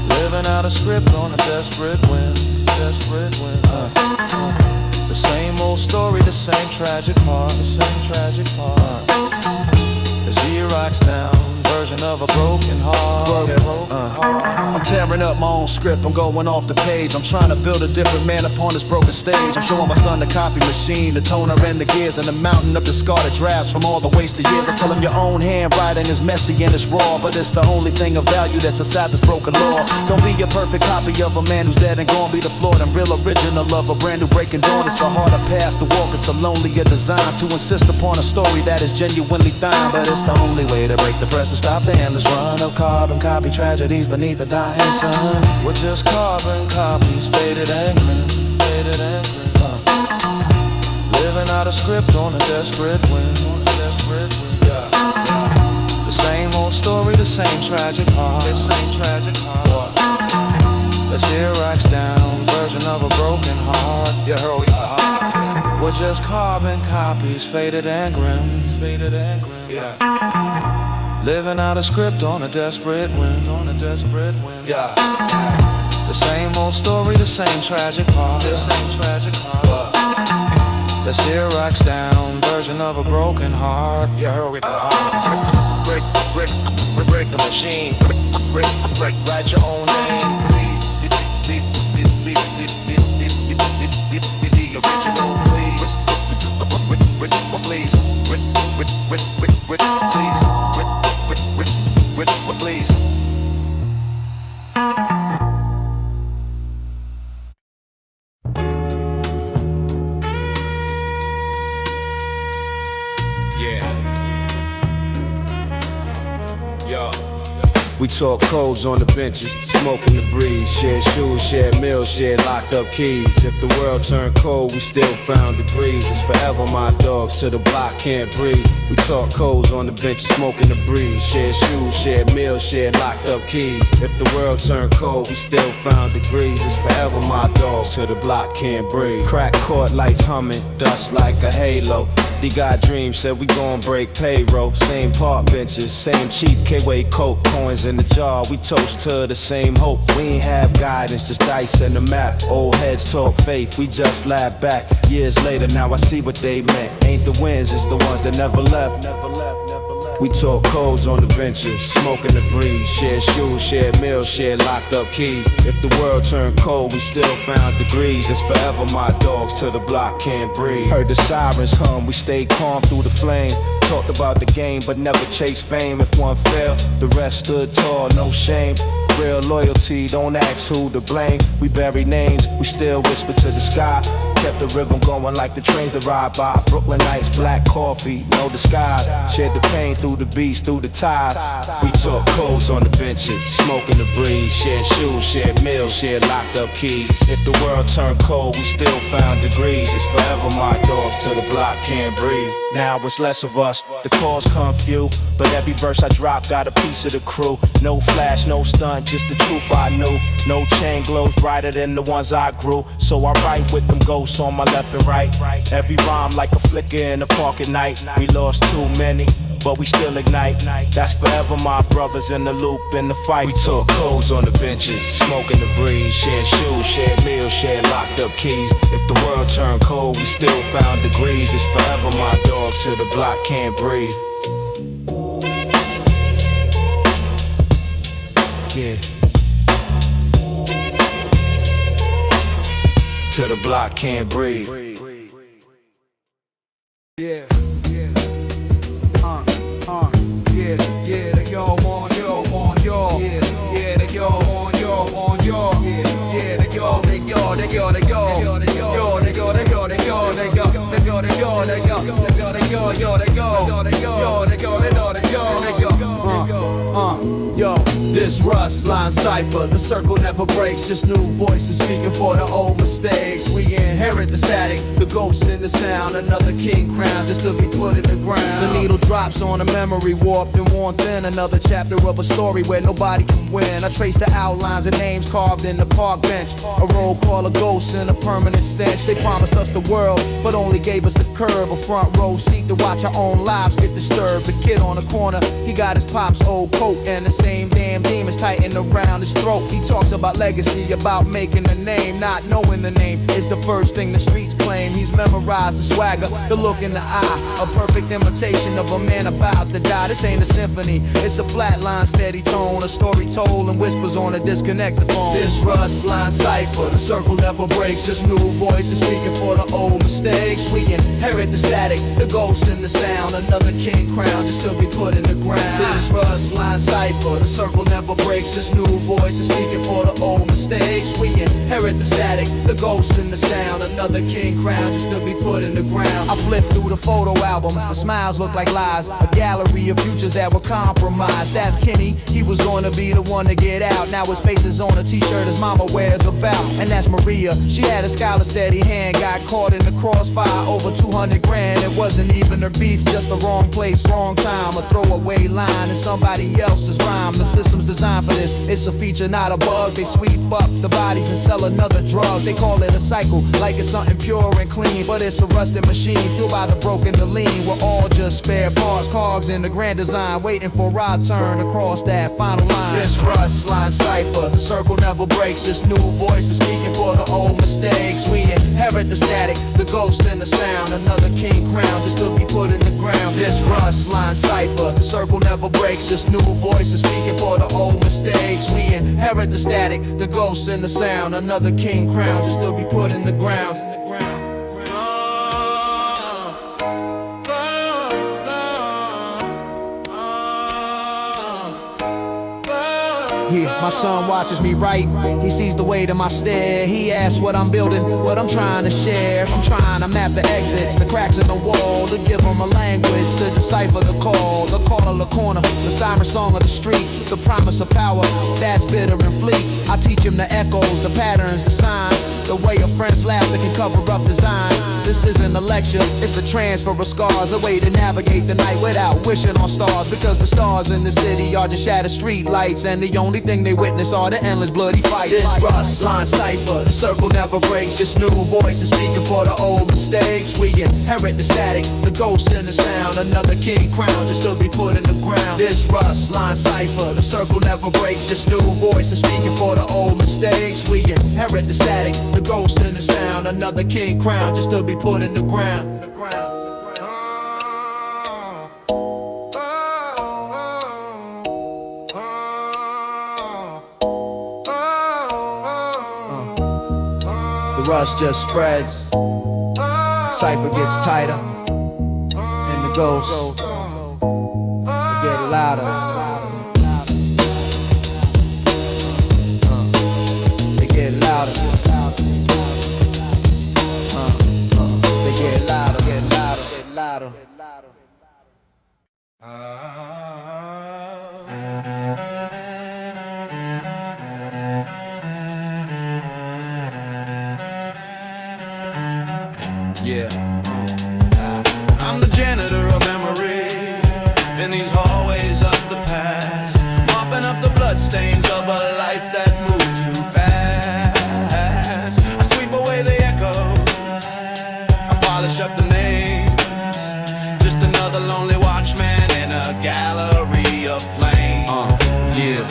Living out a script on a desperate whim, desperate whim. The same old story, the same tragic part, the same tragic part. The Xerox down version of a broken heart. I'm tearing up my own script, I'm going off the page. I'm trying to build a different man upon this broken stage. I'm showing my son the copy machine, the toner and the gears, and the mountain of discarded drafts from all the wasted years. I tell him your own handwriting is messy and it's raw, but it's the only thing of value that's inside this broken law. Don't be a perfect copy of a man who's dead and gone. Be the flawed and real original of a brand new breaking dawn. It's a harder path to walk, it's a lonelier design to insist upon a story that is genuinely thine. But it's the only way to break the press and stop the endless run of carbon copy tragedies beneath the dying sun. We're just carbon copies, faded and grim, faded and grim. Living out a script on a desperate whim, on a desperate whim. Yeah. The same old story, the same tragic part, the same tragic part. The Xerox down version of a broken heart. You heard we we're just carbon copies, faded and grim, faded and grim. Yeah. Living out a script on a desperate whim, on a desperate whim. Yeah. The same old story, the same tragic part, the same tragic part. The Xerox down version of a broken heart. You heard we break the machine, write your own name. The original, please. Please. Please. We talk codes on the benches, smoking the breeze, shared shoes, shared meals, shared locked up keys. If the world turned cold, we still found degrees. It's forever my dogs, till the block can't breathe. We talk codes on the benches, smoking the breeze, shared shoes, shared meals, shared locked up keys. If the world turned cold, we still found degrees. It's forever my dogs, till the block can't breathe. Crack court lights humming, dust like a halo. D got dreams, said we gon' break payroll. Same park benches, same cheap K-way coke, coins in the jar. We toast to the same hope. We ain't have guidance, just dice and a map. Old heads talk faith, we just laugh back. Years later, now I see what they meant. Ain't the wins, it's the ones that never left. We talk codes on the benches, smoking the breeze, shared shoes, shared meals, shared locked up keys. If the world turned cold, we still found degrees. It's forever my dogs till the block can't breathe. Heard the sirens hum, we stayed calm through the flame. Talked about the game, but never chased fame. If one fell, the rest stood tall, no shame. Real loyalty, don't ask who to blame. We bury names, we still whisper to the sky. kept the rhythm going like the trains that ride by. Brooklyn nights, black coffee, no disguise. Shared the pain through the beats, through the ties. We took codes on the benches, smoking the breeze. Shared shoes, shared meals, shared locked up keys. If the world turned cold, we still found degrees. It's forever my dogs till the block can't breathe. Now it's less of us, the calls come few, but every verse I drop got a piece of the crew. No flash, no stunt, just the truth I knew. No chain glows brighter than the ones I grew. So I write with them ghosts on my left and right. Every rhyme like a flicker in the park at night. We lost too many, but we still ignite. That's forever my brothers in the loop in the fight. We took codes on the benches, smoking the breeze. Shared shoes, shared meals, shared locked up keys. If the world turned cold, we still found degrees. It's forever my dog till the block can't breathe. Yeah. Till the block can't breathe. Yeah, yeah. Yeah, they go on yo, on yo. Yeah, they go on yo, on yo. Yeah, they go, they go, they go, they go. Yo, they go, they go, they go, they go, they go, they go, they go, they go, they go, they go, yo, they go, yo, they go, they go, they go, they go, they go. Yo, this Russ line cipher, the circle never breaks. Just new voices speaking for the old mistakes. We inherit the static, the ghosts in the sound. Another king crown just to be put in the ground. The needle drops on a memory warped and worn thin. Another chapter of a story where nobody can win. I trace the outlines and names carved in the park bench. A roll call of ghosts and a permanent stench. They promised us the world, but only gave us the curb. A front row seat to watch our own lives get disturbed. The kid on the corner, he got his pop's old coat and the same damn demons tightened around his throat. He talks about legacy, about making a name. Not knowing the name is the first thing the streets claim. He's memorized the swagger, the look in the eye, a perfect imitation of a man about to die. This ain't a symphony, it's a flat line, steady tone, a story told and whispers on a disconnected phone. This Russ line cipher, the circle never breaks. Just new voices speaking for the old mistakes. We inherit the static, the ghosts in the sound. Another king crown just to be put in the ground. This Russ line cipher, the circle never breaks. Just new voices speaking for the old mistakes. We inherit the static, the ghosts in the sound. Another king crown just to be put in the ground. I flip through the photo albums, the smiles look like lies. A gallery of futures that were compromised. That's Kenny, he was gonna be the one to get out. Now his face is on a t-shirt his mama wears about. And that's Maria, she had a scholar steady hand. Got caught in the crossfire, over 200 grand. It wasn't even her beef, just the wrong place, wrong time. A throwaway line in somebody else's rhyme. The system's designed for this, it's a feature, not a bug. They sweep up the bodies and sell another drug. They call it a cycle, like it's something pure and clean. But it's a rusted machine, fueled by the broken to lean. We're all just spare parts, cogs in the grand design, waiting for our turn across that final line. This Russ line cipher, the circle never breaks. Just new voices speaking for the old mistakes. We inherit the static, the ghost in the sound. Another king crown just to be put in the ground. This Russ line cipher, the circle never breaks. Just new voices speaking for the old mistakes. We inherit the static, the ghost in the sound. Another king crown just to be put in the ground. Yeah, my son watches me write. He sees the weight of my stare. He asks what I'm building, what I'm trying to share. I'm trying to map the exits, the cracks in the wall, to give him a language to decipher the call of the corner, the siren song of the street, the promise of power that's bitter and fleet. I teach him the echoes, the patterns, the signs, the way a friend's laughter can cover up designs. This isn't a lecture, it's a transfer of scars, a way to navigate the night without wishing on stars. Because the stars in the city are just shattered street lights, and the only thing they witness are the endless bloody fights. This Russ line cipher, the circle never breaks. Just new voices speaking for the old mistakes. We inherit the static, the ghost in the sound. Another king crown just to be put in the ground. This Russ line cipher, the circle never breaks. Just new voices speaking for the old mistakes. We inherit the static, the ghost in the sound. Another king crown just to be put in the ground. The rush just spreads, Cipher gets tighter, and the ghosts get louder. They get louder. hallways of the past, mopping up the bloodstains of a life that moved too fast. I sweep away the echoes, I polish up the names, just another lonely watchman in a gallery of flame. Yeah,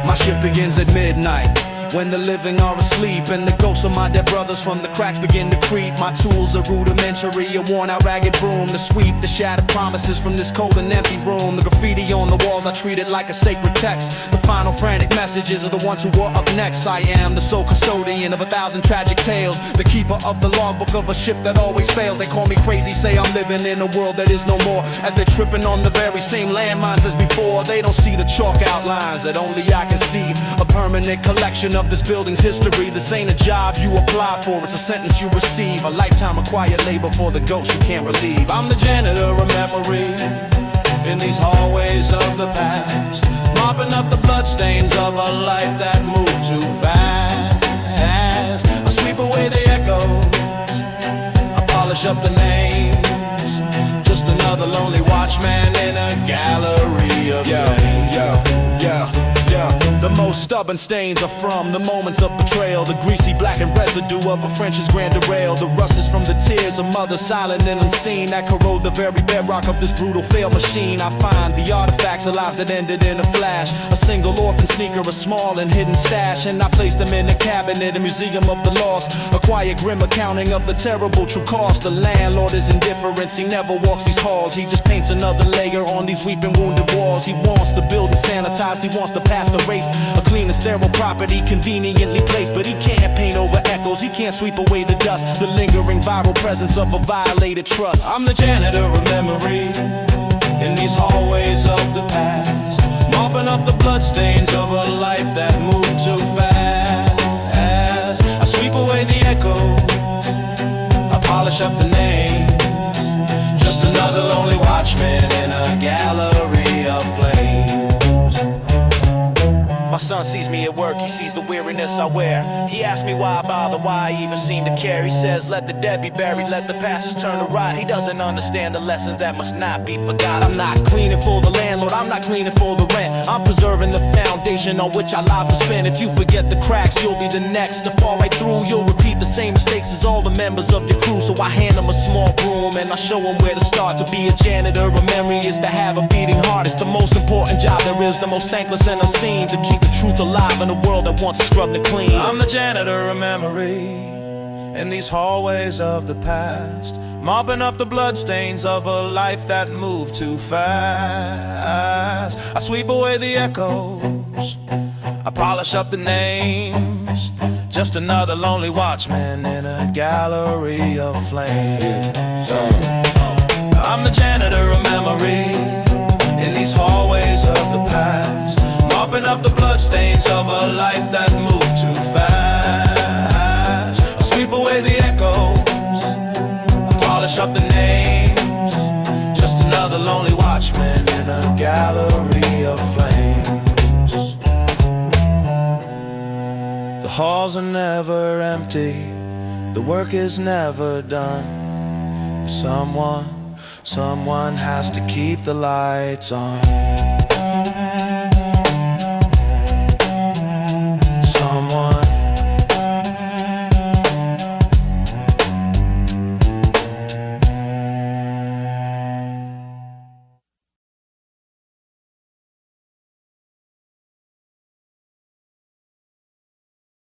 my shift begins at midnight, when the living are asleep and the ghosts of my dead brothers from the cracks begin to creep. My tools are rudimentary, a worn out ragged broom to sweep the shattered promises from this cold and empty room. The graffiti on the walls I treat it like a sacred text. The final frantic messages are the ones who were up next. I am the sole custodian of 1,000 tragic tales, the keeper of the logbook of a ship that always fails. They call me crazy, say I'm living in a world that is no more, as they're tripping on the very same landmines as before. They don't see the chalk outlines that only I can see, a permanent collection of this building's history. This ain't a job you apply for, it's a sentence you receive, a lifetime of quiet labor for the ghosts you can't relieve. I'm the janitor of memory in these hallways of the past, mopping up the bloodstains of a life that moved too fast. I sweep away the echoes, I polish up the names, just another lonely watchman in a gallery of fame. The most stubborn stains are from the moments of betrayal, the greasy blackened residue of a French's grand derail. The rust is from the tears of mothers silent and unseen that corrode the very bedrock of this brutal failed machine. I find the artifacts of life that ended in a flash, a single orphan sneaker, a small and hidden stash, and I place them in a cabinet, a museum of the lost, a quiet grim accounting of the terrible true cost. The landlord is indifferent, he never walks these halls, he just paints another layer on these weeping wounded walls. He wants the building sanitized, he wants to pass the race, a clean and sterile property conveniently placed, but he can't paint over echoes, he can't sweep away the dust, the lingering viral presence of a violated trust. I'm the janitor of memory in these hallways of the past, mopping up the bloodstains of a life that moved too fast. I sweep away the echoes, I polish up the names, just another lonely watchman in a gallery of flames. My son sees me at work, he sees the weariness I wear. He asks me why I bother, why I even seem to care. He says, let the dead be buried, let the past just turn to rot. He doesn't understand the lessons that must not be forgot. I'm not cleaning for the landlord, I'm not cleaning for the rent. I'm preserving the foundation on which our lives are spent. If you forget the cracks, you'll be the next to fall right through. You'll repeat the same mistakes as all the members of your crew. So I hand them a small broom and I show them where to start. To be a janitor of memory is to have a beating heart. It's the most important job there is, the most thankless and unseen, to keep the truth alive in a world that wants to scrub and clean. I'm the janitor of memory in these hallways of the past, mopping up the bloodstains of a life that moved too fast. I sweep away the echoes, I polish up the names, just another lonely watchman in a gallery of flames. I'm the janitor of memory in these hallways of the past, mopping up the bloodstains of a life that moved too fast. I sweep away the echoes, I polish up the names, just another lonely watchman in a gallery of flames. The halls are never empty, the work is never done. Someone has to keep the lights on.